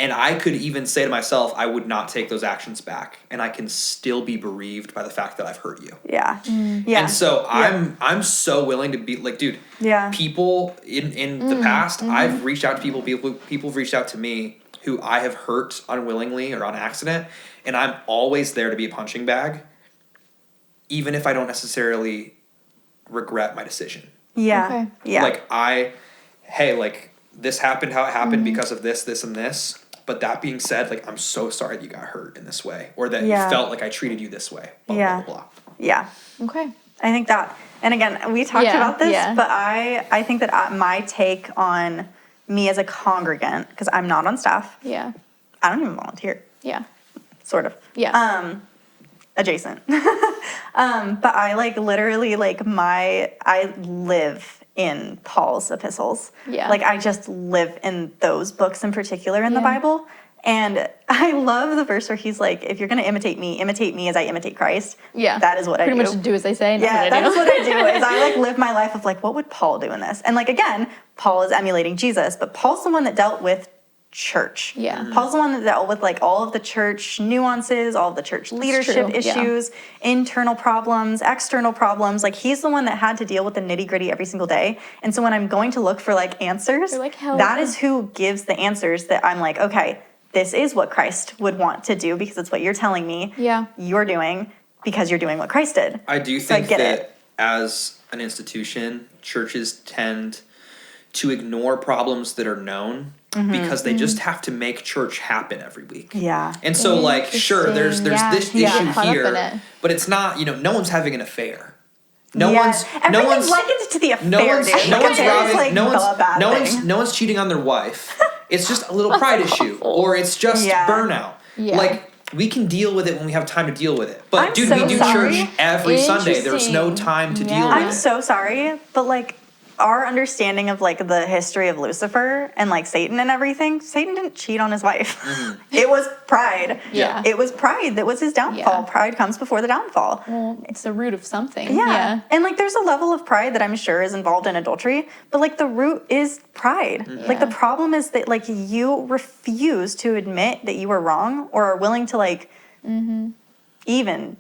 And I could even say to myself, I would not take those actions back, and I can still be bereaved by the fact that I've hurt you. Yeah. Yeah. And so Yeah. I'm so willing to be like, dude, Yeah. people in the past, I've reached out to people have reached out to me who I have hurt unwillingly or on accident, and I'm always there to be a punching bag, even if I don't necessarily regret my decision. Yeah. Okay. Yeah. Like this happened how it happened because of this, this, and this. But that being said, like, I'm so sorry that you got hurt in this way, or that you felt like I treated you this way. Blah, blah, blah, blah. Yeah. Okay. I think that, and again, we talked about this, but I think that my take on me as a congregant, because I'm not on staff. Yeah. I don't even volunteer. Yeah. Sort of. Yeah. Adjacent. But I like literally like I live in Paul's epistles. Yeah. Like I just live in those books in particular in the Bible. And I love the verse where he's like, if you're going to imitate me as I imitate Christ. Yeah. That is what I do. Pretty much do as they say. Yeah, that is what I do, is I like live my life of like, what would Paul do in this? And like, again, Paul is emulating Jesus, but Paul's the one that dealt with church. Yeah. Paul's the one that dealt with like all of the church nuances, all of the church leadership issues, internal problems, external problems. Like he's the one that had to deal with the nitty gritty every single day. And so when I'm going to look for like answers, like, that is who gives the answers that I'm like, okay, this is what Christ would want to do because it's what you're telling me you're doing because you're doing what Christ did. I do think that as an institution, churches tend to ignore problems that are known because they just have to make church happen every week. Yeah. And so like, sure, there's this issue here, but it's not, no one's having an affair. No one's likened to the affair. No one's cheating on their wife. It's just a little pride issue, or it's just burnout. Yeah. Like we can deal with it when we have time to deal with it. But we do church every Sunday. There's no time to deal with it. I'm so sorry, but like our understanding of like the history of Lucifer and like Satan and everything, Satan didn't cheat on his wife. It was pride. Yeah. It was pride that was his downfall. Yeah. Pride comes before the downfall. Well, it's the root of something. Yeah. And like there's a level of pride that I'm sure is involved in adultery, but like the root is pride. Like the problem is that like you refuse to admit that you were wrong or are willing to like even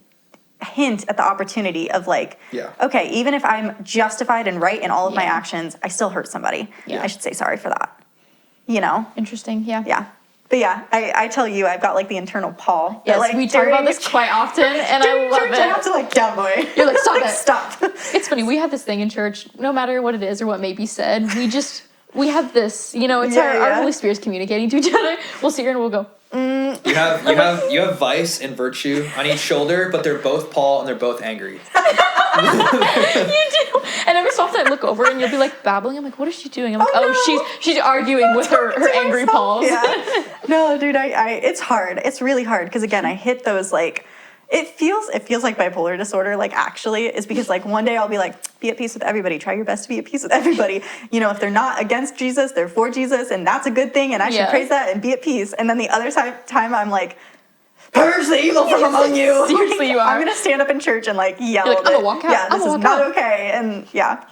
hint at the opportunity of like, okay, even if I'm justified and right in all of my actions, I still hurt somebody. I should say sorry for that. Interesting. Yeah. Yeah. But yeah, I tell you, I've got like the internal Paul. Yes, like, we talk about this quite often, and I love church, it. I have to like, down boy. You're like, stop it. Stop. It's funny. We have this thing in church, no matter what it is or what may be said, we have this, it's our Holy Spirit's communicating to each other. We'll sit here and we'll go, You have vice and virtue on each shoulder, but they're both Paul and they're both angry. You do. And every so often I look over and you'll be like babbling. I'm like, what is she doing? I'm like, she's arguing with her angry Pauls. Yeah. No, dude, it's hard. It's really hard because again, I hit those like. It feels like bipolar disorder, like actually, is because like one day I'll be like, be at peace with everybody. Try your best to be at peace with everybody. If they're not against Jesus, they're for Jesus, and that's a good thing, and I should praise that and be at peace. And then the other time I'm like, purge the evil from among you. Seriously, you are. I'm gonna stand up in church and like yell. You're like, I'm gonna walk out. Yeah, this is not okay. And yeah,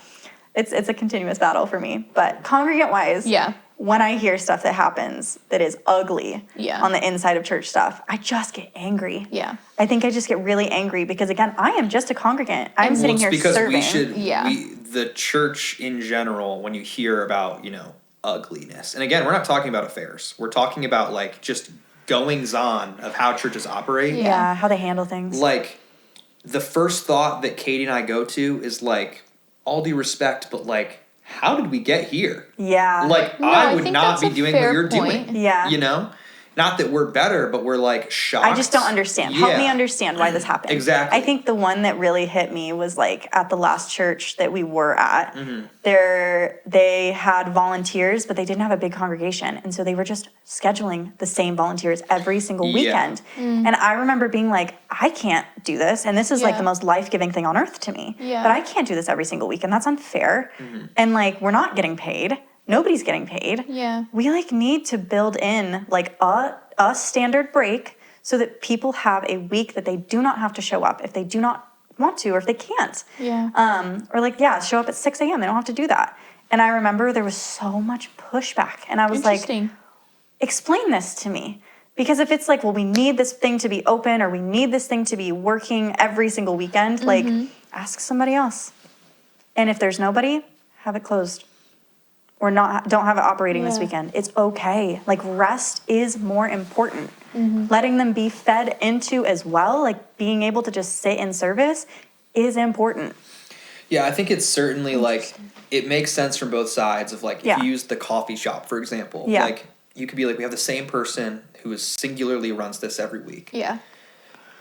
it's a continuous battle for me. But congregant wise, when I hear stuff that happens that is ugly on the inside of church stuff, I just get angry. Yeah. I think I just get really angry because, again, I am just a congregant. I'm sitting here serving. The church in general, when you hear about, ugliness, and again, we're not talking about affairs. We're talking about, like, just goings-on of how churches operate. Yeah, how they handle things. Like, the first thought that Katy and I go to is, like, all due respect, but, like, how did we get here? Yeah. Like, I would not be doing what you're doing. Yeah. Not that we're better, but we're like shocked. I just don't understand. Yeah. Help me understand why this happened. Exactly. I think the one that really hit me was like at the last church that we were at. They had volunteers, but they didn't have a big congregation. And so they were just scheduling the same volunteers every single weekend. And I remember being like, I can't do this. And this is like the most life-giving thing on earth to me. Yeah. But I can't do this every single week. And that's unfair. And like, we're not getting paid. Nobody's getting paid. Yeah. We like need to build in like a standard break so that people have a week that they do not have to show up if they do not want to or if they can't. Yeah. Or like, show up at 6 a.m. They don't have to do that. And I remember there was so much pushback. And I was like, explain this to me. Because if it's like, well, we need this thing to be open or we need this thing to be working every single weekend, like ask somebody else. And if there's nobody, have it closed. Or don't have it operating this weekend. It's okay. Like rest is more important. Letting them be fed into as well, like being able to just sit in service is important. Yeah, I think it's certainly like it makes sense from both sides of like if you use the coffee shop for example. Yeah. Like you could be like we have the same person who is singularly runs this every week. Yeah.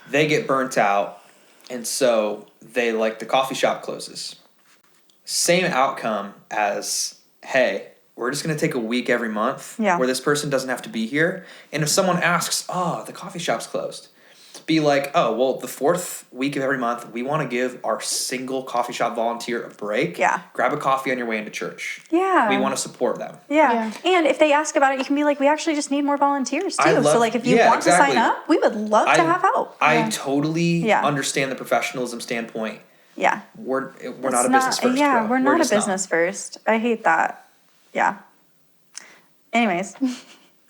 They get burnt out, and so they like the coffee shop closes. Same outcome as, hey, we're just going to take a week every month where this person doesn't have to be here. And if someone asks, oh, the coffee shop's closed, be like, oh, well, the fourth week of every month, we want to give our single coffee shop volunteer a break. Yeah. Grab a coffee on your way into church. Yeah. We want to support them. Yeah. And if they ask about it, you can be like, we actually just need more volunteers too. So like if you want to sign up, we would love to have help. I totally understand the professionalism standpoint. Yeah. We're not a business first. Yeah, bro. we're not a business first. I hate that. Yeah. Anyways,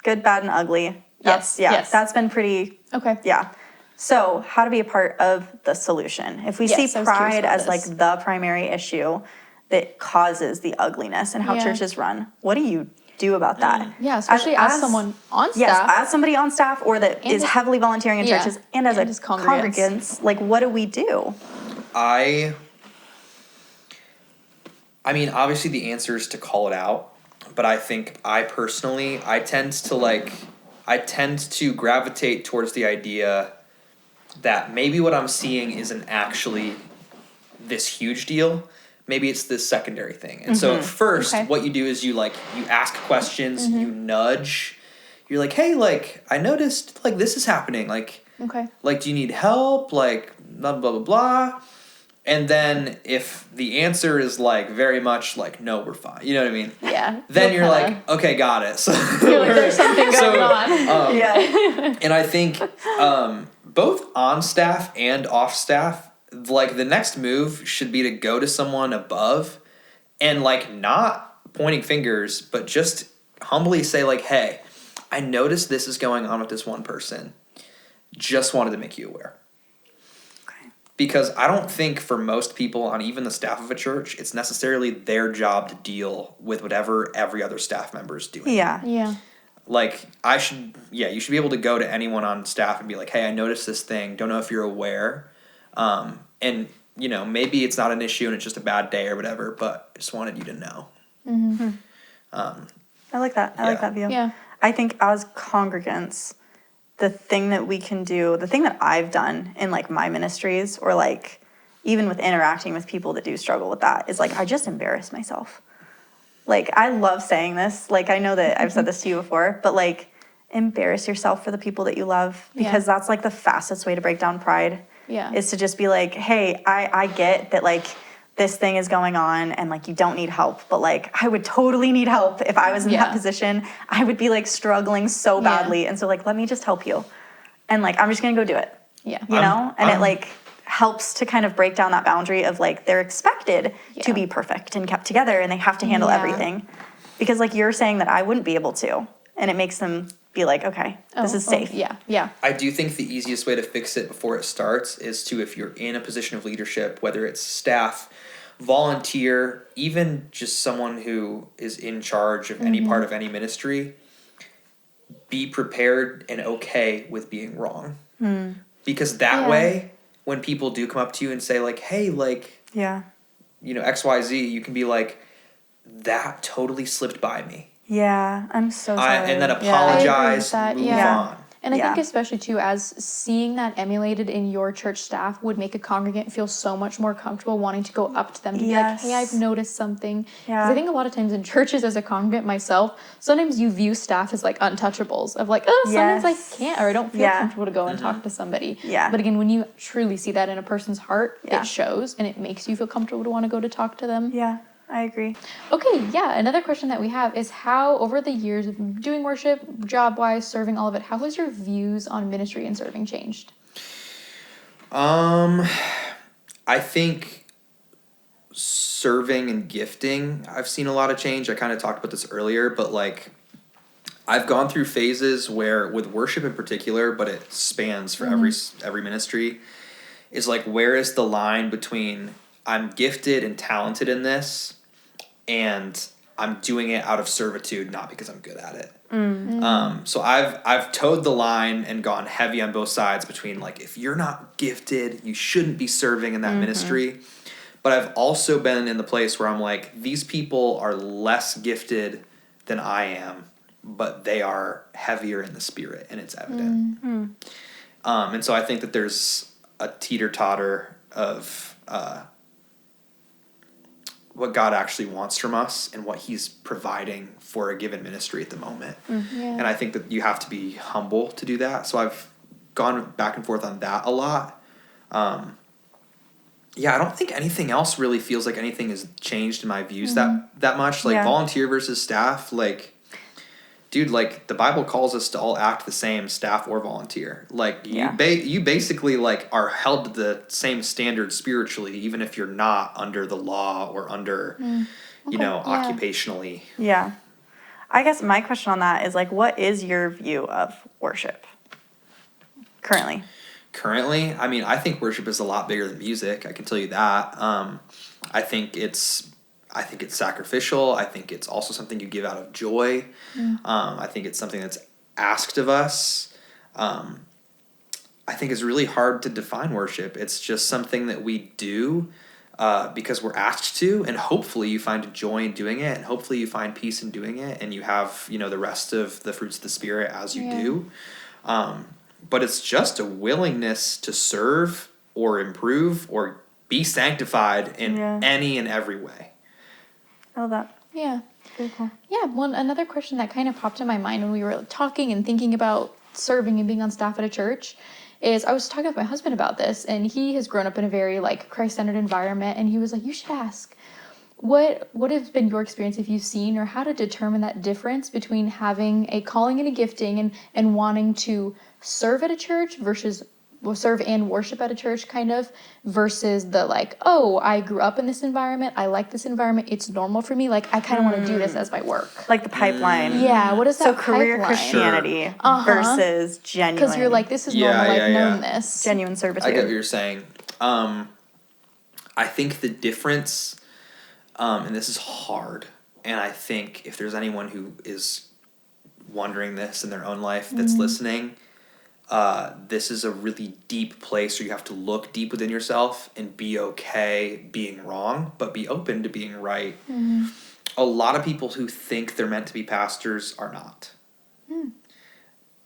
good, bad, and ugly. Yes. That's been pretty. Okay. Yeah. So how to be a part of the solution. If we see pride as like the primary issue that causes the ugliness and how churches run, what do you do about that? Yeah, especially as someone on staff. Yes, as somebody on staff or that is heavily volunteering in churches and as congregants, like what do we do? I mean, obviously the answer is to call it out, but I think I tend to gravitate towards the idea that maybe what I'm seeing isn't actually this huge deal. Maybe it's this secondary thing. And so at first, what you do is you ask questions, you nudge. You're like, hey, like, I noticed, like, this is happening. Like, do you need help? Like, blah, blah, blah, blah. And then if the answer is, like, very much like, no, we're fine. You know what I mean? Yeah. Then you're like, okay, got it. So you're like, there's something going on. And I think both on staff and off staff, like, the next move should be to go to someone above and, like, not pointing fingers, but just humbly say, like, hey, I noticed this is going on with this one person. Just wanted to make you aware. Okay. Because I don't think for most people on even the staff of a church, it's necessarily their job to deal with whatever every other staff member is doing. Yeah. Yeah. Like, you should be able to go to anyone on staff and be like, hey, I noticed this thing. Don't know if you're aware. And, you know, maybe it's not an issue and it's just a bad day or whatever, but I just wanted you to know. Mm-hmm. I like that. I like that view. Yeah. I think as congregants, the thing that we can do, the thing that I've done in, like, my ministries or, like, even with interacting with people that do struggle with that is, like, I just embarrass myself. Like, I love saying this. Like, I know that I've said this to you before, but, like, embarrass yourself for the people that you love because that's, like, the fastest way to break down pride. Yeah. Is to just be like, hey, I get that, like, this thing is going on and, like, you don't need help, but, like, I would totally need help if I was in that position. I would be, like, struggling so badly. And so, like, let me just help you. And, like, I'm just going to go do it. Yeah. You know? And it, like, helps to kind of break down that boundary of, like, they're expected to be perfect and kept together and they have to handle everything. Because, like, you're saying that I wouldn't be able to. And it makes them be like, okay, this is safe. Yeah. I do think the easiest way to fix it before it starts is to, if you're in a position of leadership, whether it's staff, volunteer, even just someone who is in charge of any part of any ministry, be prepared and okay with being wrong. Because that way, when people do come up to you and say, like, hey, like, you know, XYZ, you can be like, that totally slipped by me. Yeah, I'm so sorry. And then apologize, move on. And I think especially, too, as seeing that emulated in your church staff would make a congregant feel so much more comfortable wanting to go up to them to be like, hey, I've noticed something. Because I think a lot of times in churches as a congregant myself, sometimes you view staff as, like, untouchables of, like, oh, sometimes I can't or I don't feel comfortable to go and talk to somebody. But again, when you truly see that in a person's heart, it shows and it makes you feel comfortable to want to go to talk to them. Yeah. I agree. Okay, another question that we have is how, over the years of doing worship, job-wise, serving, all of it, how has your views on ministry and serving changed? I think serving and gifting, I've seen a lot of change. I kind of talked about this earlier, but, like, I've gone through phases where, with worship in particular, but it spans for every ministry, is like, where is the line between I'm gifted and talented in this, and I'm doing it out of servitude, not because I'm good at it. So I've towed the line and gone heavy on both sides between, like, if you're not gifted, you shouldn't be serving in that ministry. But I've also been in the place where I'm like, these people are less gifted than I am, but they are heavier in the spirit, and it's evident. And so I think that there's a teeter-totter of what God actually wants from us and what he's providing for a given ministry at the moment. And I think that you have to be humble to do that. So I've gone back and forth on that a lot. I don't think anything else really feels like anything has changed in my views that much. Like volunteer versus staff, like, dude, like the Bible calls us to all act the same, staff or volunteer. Like you basically like are held to the same standard spiritually, even if you're not under the law or under, occupationally. Yeah. I guess my question on that is like, what is your view of worship currently? Currently, I mean, I think worship is a lot bigger than music. I can tell you that. I think it's sacrificial. I think it's also something you give out of joy. I think it's something that's asked of us. I think it's really hard to define worship. It's just something that we do because we're asked to, and hopefully you find joy in doing it, and hopefully you find peace in doing it, and you have, the rest of the fruits of the Spirit as you do. But it's just a willingness to serve or improve or be sanctified in any and every way. I love that. Yeah. Very cool. Yeah, well, another question that kind of popped in my mind when we were talking and thinking about serving and being on staff at a church is I was talking with my husband about this, and he has grown up in a very like Christ-centered environment, and he was like, you should ask, what has been your experience if you've seen or how to determine that difference between having a calling and a gifting and wanting to serve at a church versus serve and worship at a church kind of versus the like, oh, I grew up in this environment. I like this environment. It's normal for me. Like I kind of want to do this as my work. Like the pipeline. Yeah. What is that? So career pipeline? Christianity versus genuine. Because you're like, this is normal. I've known this. Genuine servitude. I get what you're saying. I think the difference, and this is hard, and I think if there's anyone who is wondering this in their own life that's listening, this is a really deep place where you have to look deep within yourself and be okay being wrong, but be open to being right. A lot of people who think they're meant to be pastors are not.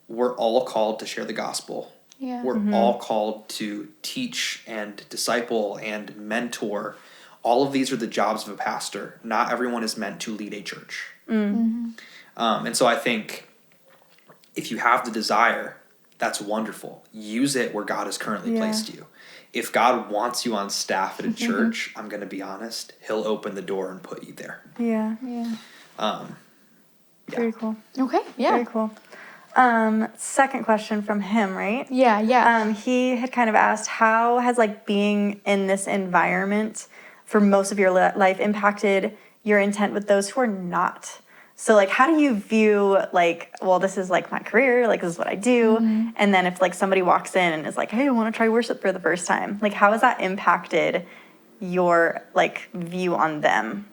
We're all called to share the gospel. Yeah. We're all called to teach and disciple and mentor. All of these are the jobs of a pastor. Not everyone is meant to lead a church. And so I think if you have the desire, that's wonderful. Use it where God has currently placed you. If God wants you on staff at a church, I'm going to be honest, he'll open the door and put you there. Yeah. Very cool. Okay. Yeah. Very cool. Second question from him, right? Yeah. He had kind of asked, how has like being in this environment for most of your life impacted your intent with those who are not? So like, how do you view like, well, this is like my career, like this is what I do. And then if like somebody walks in and is like, hey, I want to try worship for the first time. Like, how has that impacted your like view on them?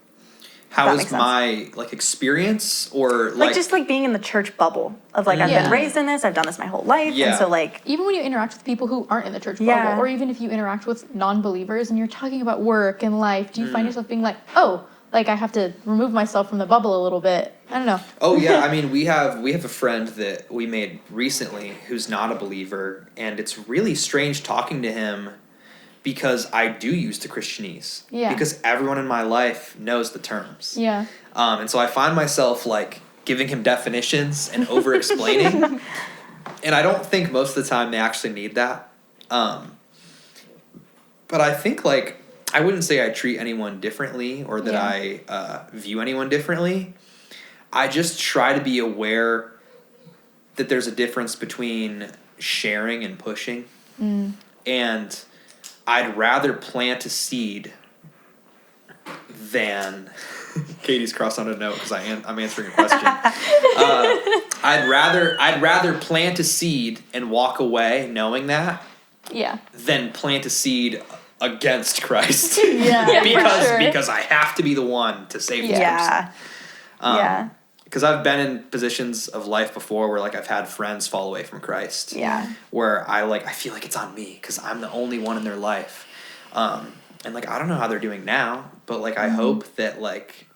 How is my like experience or like just like being in the church bubble of like, I've been raised in this, I've done this my whole life. And so like, even when you interact with people who aren't in the church bubble, or even if you interact with non-believers and you're talking about work and life, do you find yourself being like, oh, like I have to remove myself from the bubble a little bit? I don't know. Oh yeah, I mean we have a friend that we made recently who's not a believer, and it's really strange talking to him because I do use the Christianese. Yeah. Because everyone in my life knows the terms. Yeah. And so I find myself like giving him definitions and over explaining. And I don't think most of the time they actually need that. But I think like I wouldn't say I treat anyone differently or that I view anyone differently. I just try to be aware that there's a difference between sharing and pushing. And I'd rather plant a seed than Katie's crossed on a note because I'm answering a question. I'd rather plant a seed and walk away knowing that than plant a seed against Christ. Because I have to be the one to save this person. Because I've been in positions of life before where like I've had friends fall away from Christ. Where I feel like it's on me because I'm the only one in their life. And like, I don't know how they're doing now, but like, I hope that like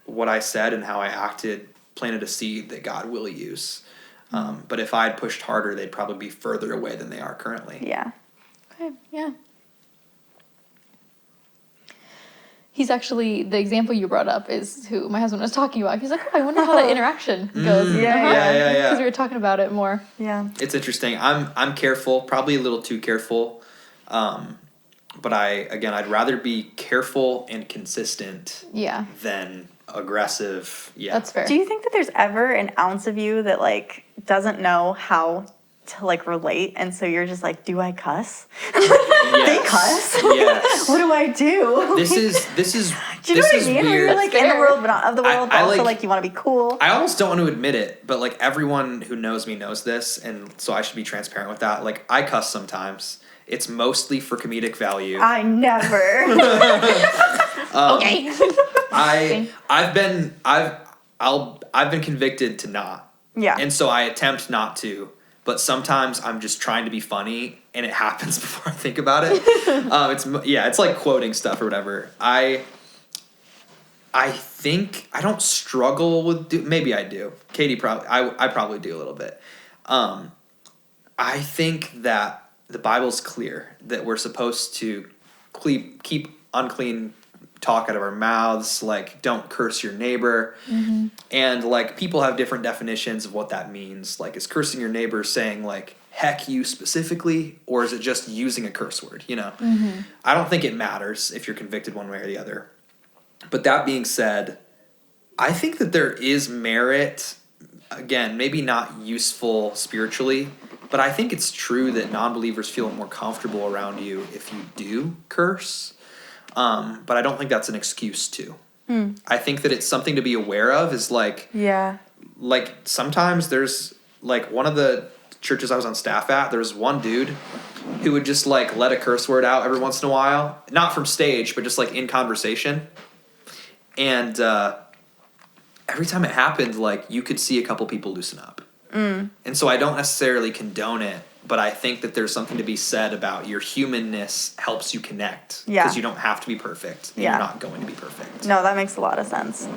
what I said and how I acted planted a seed that God will use. But if I'd pushed harder, they'd probably be further away than they are currently. Yeah. Okay, yeah. He's actually, the example you brought up is who my husband was talking about. He's like, oh, I wonder how that interaction goes. Yeah. Because we were talking about it more. Yeah. It's interesting. I'm careful, probably a little too careful. But I'd rather be careful and consistent than aggressive. Yeah. That's fair. Do you think that there's ever an ounce of you that like doesn't know how to like relate, and so you're just like, do I cuss? They cuss. Yes. What do I do? This is Do you know what I mean? Where weird. you're like in the world but not of the world, but I also like- like you want to be cool. I almost don't want to admit it, but like everyone who knows me knows this, and so I should be transparent with that. Like I cuss sometimes. It's mostly for comedic value. I never. Okay. I've been convicted to not. Yeah. And so I attempt not to, but sometimes I'm just trying to be funny and it happens before I think about it. It's like quoting stuff or whatever. I think I don't struggle with maybe I do. Katy I probably do a little bit. I think that the Bible's clear that we're supposed to keep unclean talk out of our mouths, like don't curse your neighbor. And like people have different definitions of what that means. Like is cursing your neighbor saying like heck you specifically, or is it just using a curse word, you know? I don't think it matters if you're convicted one way or the other. But that being said, I think that there is merit, again, maybe not useful spiritually, but I think it's true that non-believers feel more comfortable around you if you do curse. But I don't think that's an excuse to. I think that it's something to be aware of is like, like sometimes there's like one of the churches I was on staff at, there was one dude who would just like let a curse word out every once in a while, not from stage, but just like in conversation. And every time it happened, like you could see a couple people loosen up. And so I don't necessarily condone it, but I think that there's something to be said about your humanness helps you connect. Because you don't have to be perfect. And you're not going to be perfect. No, that makes a lot of sense.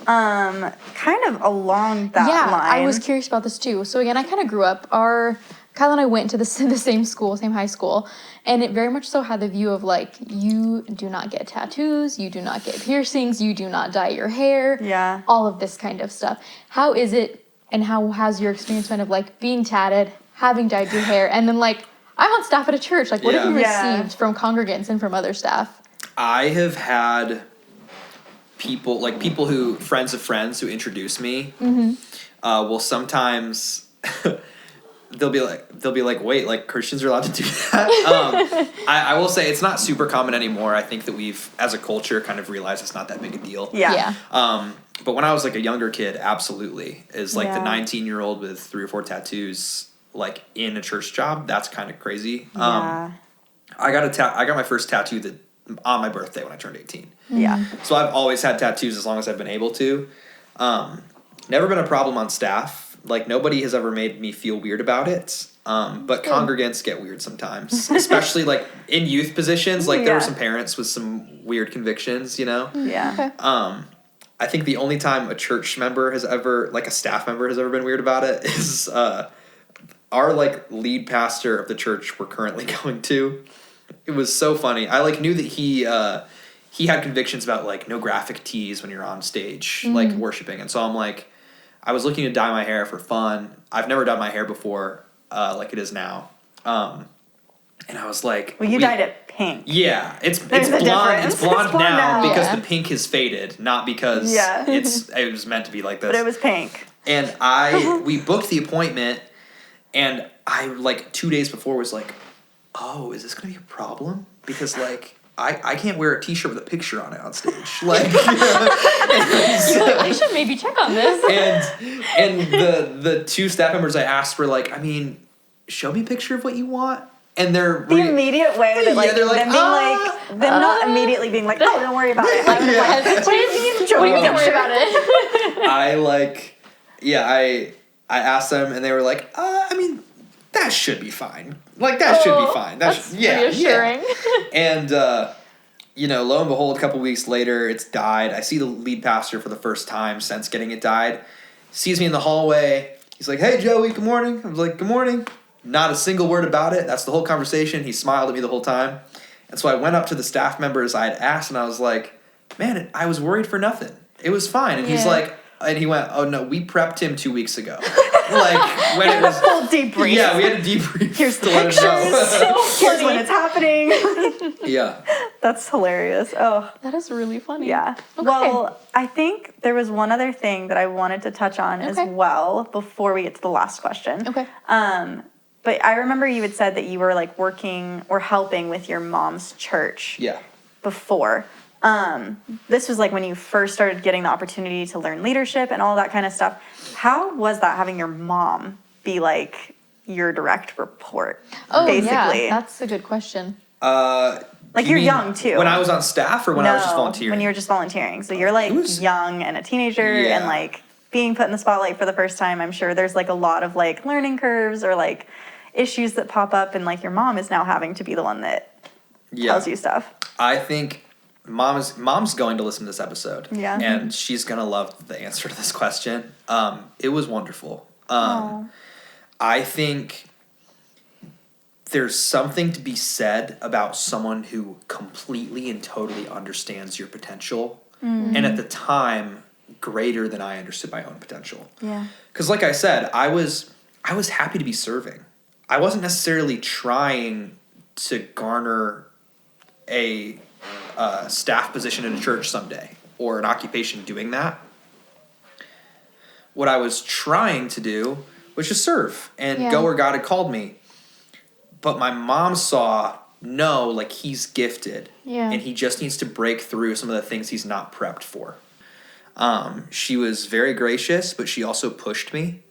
Kind of along that line. I was curious about this too. So again, I kind of grew up. Kyle and I went to the same school, same high school, and it very much so had the view of like, you do not get tattoos, you do not get piercings, you do not dye your hair, all of this kind of stuff. How is it, and how has your experience been of like being tatted, having dyed your hair, and then like, I'm on staff at a church, like what have you received from congregants and from other staff? I have had people who, friends of friends who introduce me, will sometimes... They'll be like, wait, like Christians are allowed to do that? I will say it's not super common anymore. I think that we've, as a culture, kind of realized it's not that big a deal. Yeah. But when I was like a younger kid, absolutely. Is like the 19-year-old with 3 or 4 tattoos, like in a church job, that's kind of crazy. I got my first tattoo on my birthday when I turned 18. Yeah. So I've always had tattoos as long as I've been able to. Never been a problem on staff. Like, nobody has ever made me feel weird about it. But congregants get weird sometimes. Especially, like, in youth positions. Like, there were some parents with some weird convictions, you know? Yeah. Okay. I think the only time a church member has ever, like, a staff member has ever been weird about it is our, like, lead pastor of the church we're currently going to. It was so funny. I, like, knew that he had convictions about, like, no graphic tees when you're on stage, like, worshiping. And so I'm like... I was looking to dye my hair for fun. I've never dyed my hair before, like it is now. And I was like... Well, you dyed it pink. Yeah. It's blonde. Difference. It's blonde now because Yeah. the pink has faded, not because it was meant to be like this. But it was pink. And we booked the appointment, and I, like, 2 days before was like, oh, is this going to be a problem? Because, like... I can't wear a t-shirt with a picture on it on stage. Like, I should maybe check on this. And the 2 staff members I asked were like, I mean, show me a picture of what you want. And they're The immediate way that like they're like, them being them not immediately being like, oh, don't worry about it. I was like, What do you mean? Don't worry about it. I asked them, and they were like, I mean, that should be fine. Like, that should be fine. That's reassuring. And lo and behold, a couple weeks later, it's died. I see the lead pastor for the first time since getting it died. Sees me in the hallway. He's like, "Hey, Joey, good morning." I was like, "Good morning." Not a single word about it. That's the whole conversation. He smiled at me the whole time. And so I went up to the staff members I had asked, and I was like, "Man, I was worried for nothing. It was fine." And he's like, and he went, "Oh, no, we prepped him 2 weeks ago." Like, when it was... Full debrief. Yeah, we had a debrief. Here's the to let him know. Here's when it's happening. Yeah. That's hilarious. Oh, That is really funny. yeah. Okay. Well, I think there was one other thing that I wanted to touch on as well before we get to the last question. Okay. But I remember you had said that you were like working or helping with your mom's church. Yeah. Before. This was like when you first started getting the opportunity to learn leadership and all that kind of stuff. How was that having your mom be like your direct report? Oh, basically? yeah. That's a good question. Like you're young too. When I was on staff or when I was just volunteering? When you were just volunteering. So you're like young and a teenager and like being put in the spotlight for the first time. I'm sure there's like a lot of like learning curves or like issues that pop up, and like your mom is now having to be the one that tells you stuff. I think mom's going to listen to this episode. Yeah. And she's going to love the answer to this question. It was wonderful. I think there's something to be said about someone who completely and totally understands your potential. Mm-hmm. And at the time, greater than I understood my own potential. Yeah. Because like I said, I was happy to be serving. I wasn't necessarily trying to garner a staff position in a church someday or an occupation doing that. What I was trying to do was just serve and go where God had called me. But my mom saw, no, like he's gifted and he just needs to break through some of the things he's not prepped for. She was very gracious, but she also pushed me.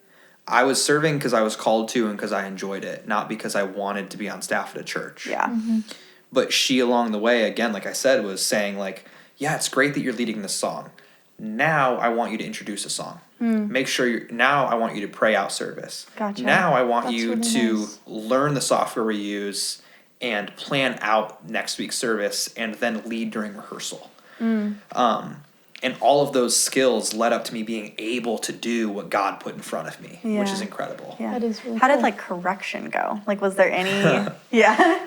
I was serving because I was called to and because I enjoyed it, not because I wanted to be on staff at a church. Yeah. Mm-hmm. But she, along the way, again, like I said, was saying like, yeah, it's great that you're leading this song. Now I want you to introduce a song. Make sure now I want you to pray out service. Gotcha. Now I want you really to nice. learn the software we use and plan out next week's service and then lead during rehearsal. And all of those skills led up to me being able to do what God put in front of me, which is incredible. Yeah. That is really How cool. did like correction go? Like, was there any?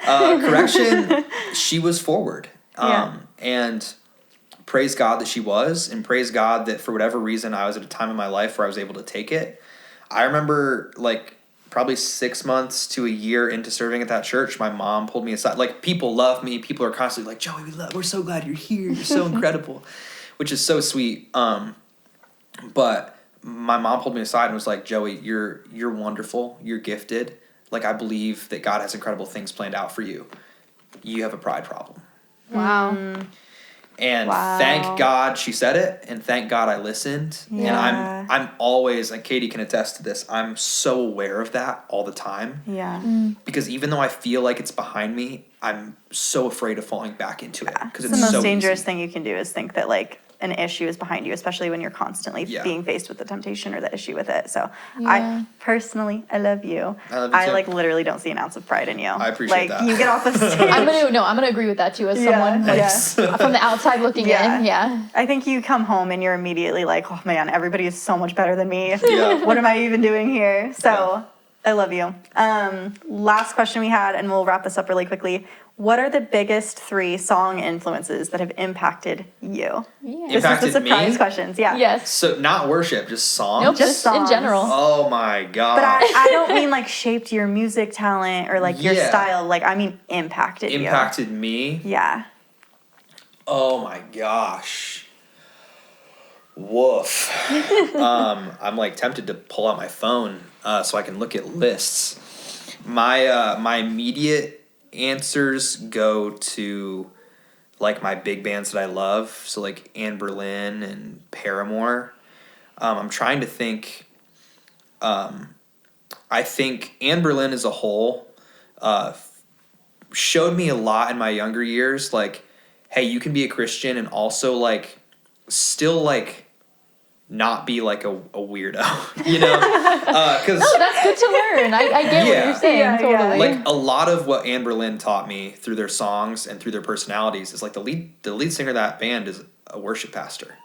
Correction, she was forward. Yeah. And praise God that she was, and praise God that for whatever reason I was at a time in my life where I was able to take it. I remember like probably 6 months to a year into serving at that church, my mom pulled me aside. Like, people love me. People are constantly like, "Joey, we're so glad you're here. You're so incredible," which is so sweet. But my mom pulled me aside and was like, "Joey, you're wonderful. You're gifted. Like, I believe that God has incredible things planned out for you. You have a pride problem." Wow. And thank God she said it, and thank God I listened. Yeah. And I'm always, and Katy can attest to this, I'm so aware of that all the time. Yeah. Because even though I feel like it's behind me, I'm so afraid of falling back into it. Because It's it's the most so dangerous easy. thing you can do is think that like an issue is behind you, especially when you're constantly being faced with the temptation or the issue with it. So I personally, I love you. I love you I too. like literally don't see an ounce of pride in you. I appreciate that. You get off the stage. I'm gonna agree with that too as someone from the outside looking in. Yeah. I think you come home and you're immediately like, oh man, everybody is so much better than me. Yeah. What am I even doing here? So I love you. Last question we had, and we'll wrap this up really quickly. What are the biggest 3 song influences that have impacted you? Yeah. This is the Impacted surprise me? questions. Yeah. Yes. So not worship, just songs? Nope. Just Just in songs. general. Oh my God. But I don't mean like shaped your music talent or like your Yeah. style. Like I mean impacted you. Impacted me? Yeah. Oh my gosh. Woof. I'm like tempted to pull out my phone so I can look at lists. My immediate answers go to like my big bands that I love. So like Anne Boleyn and Paramore. I'm trying to think. I think Anne Boleyn as a whole showed me a lot in my younger years. Like, hey, you can be a Christian and also like still like not be like a weirdo, you know? Because No, that's good to learn. I get what Yeah. you're saying, Yeah, yeah. totally. like a lot of what Anne Boleyn taught me through their songs and through their personalities is like the lead singer of that band is a worship pastor.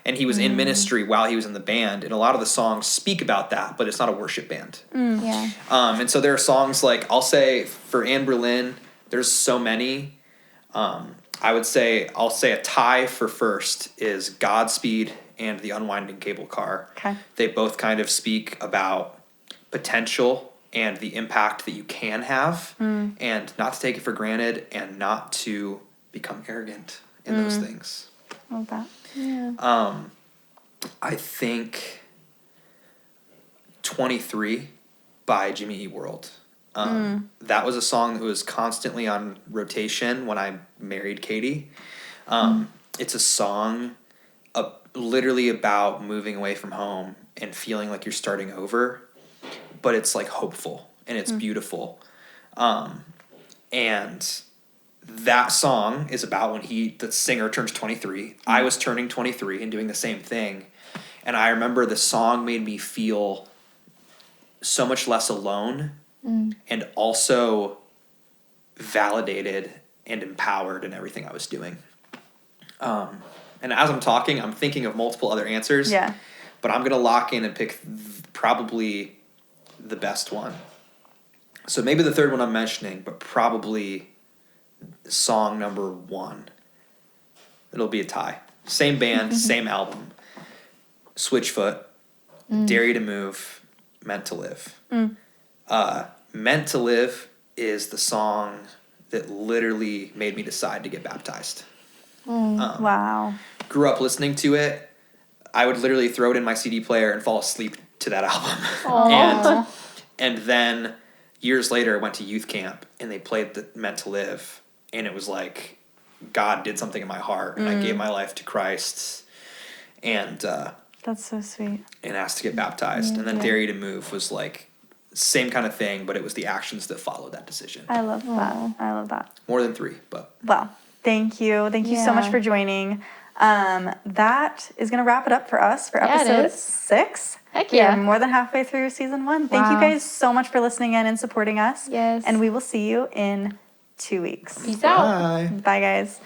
And he was in ministry while he was in the band, and a lot of the songs speak about that, but it's not a worship band. Yeah. And so there are songs like, I'll say for Anne Boleyn, there's so many. I'll say a tie for first is Godspeed and The Unwinding Cable Car. Okay. They both kind of speak about potential and the impact that you can have, and not to take it for granted and not to become arrogant in those things. Love that. Yeah. I think 23 by Jimmy Eat World. That was a song that was constantly on rotation when I married Katy. It's a song literally about moving away from home and feeling like you're starting over, but it's like hopeful and it's beautiful. And that song is about when the singer turns 23. I was turning 23 and doing the same thing. And I remember the song made me feel so much less alone and also validated and empowered in everything I was doing. And as I'm talking, I'm thinking of multiple other answers. Yeah. But I'm going to lock in and pick probably the best one. So maybe the third one I'm mentioning, but probably song number 1. It'll be a tie. Same band, same album. Switchfoot, Dare You to Move, Meant to Live. Meant to Live is the song that literally made me decide to get baptized. Wow. Grew up listening to it. I would literally throw it in my CD player and fall asleep to that album. And then years later, I went to youth camp and they played the Meant to Live, and it was like God did something in my heart, and I gave my life to Christ, and That's so sweet. and asked to get baptized. And then Dare You to Move was like same kind of thing, but it was the actions that followed that decision. I love that. I love that. More than 3, but Well, thank you. Thank you so much Yeah. for joining. That is going to wrap it up for us for Yeah, it episode is. 6. Heck We yeah. are more than halfway through season 1. Thank you Wow. guys so much for listening in and supporting us. Yes. And we will see you in 2 weeks. Peace out. bye. Bye, guys.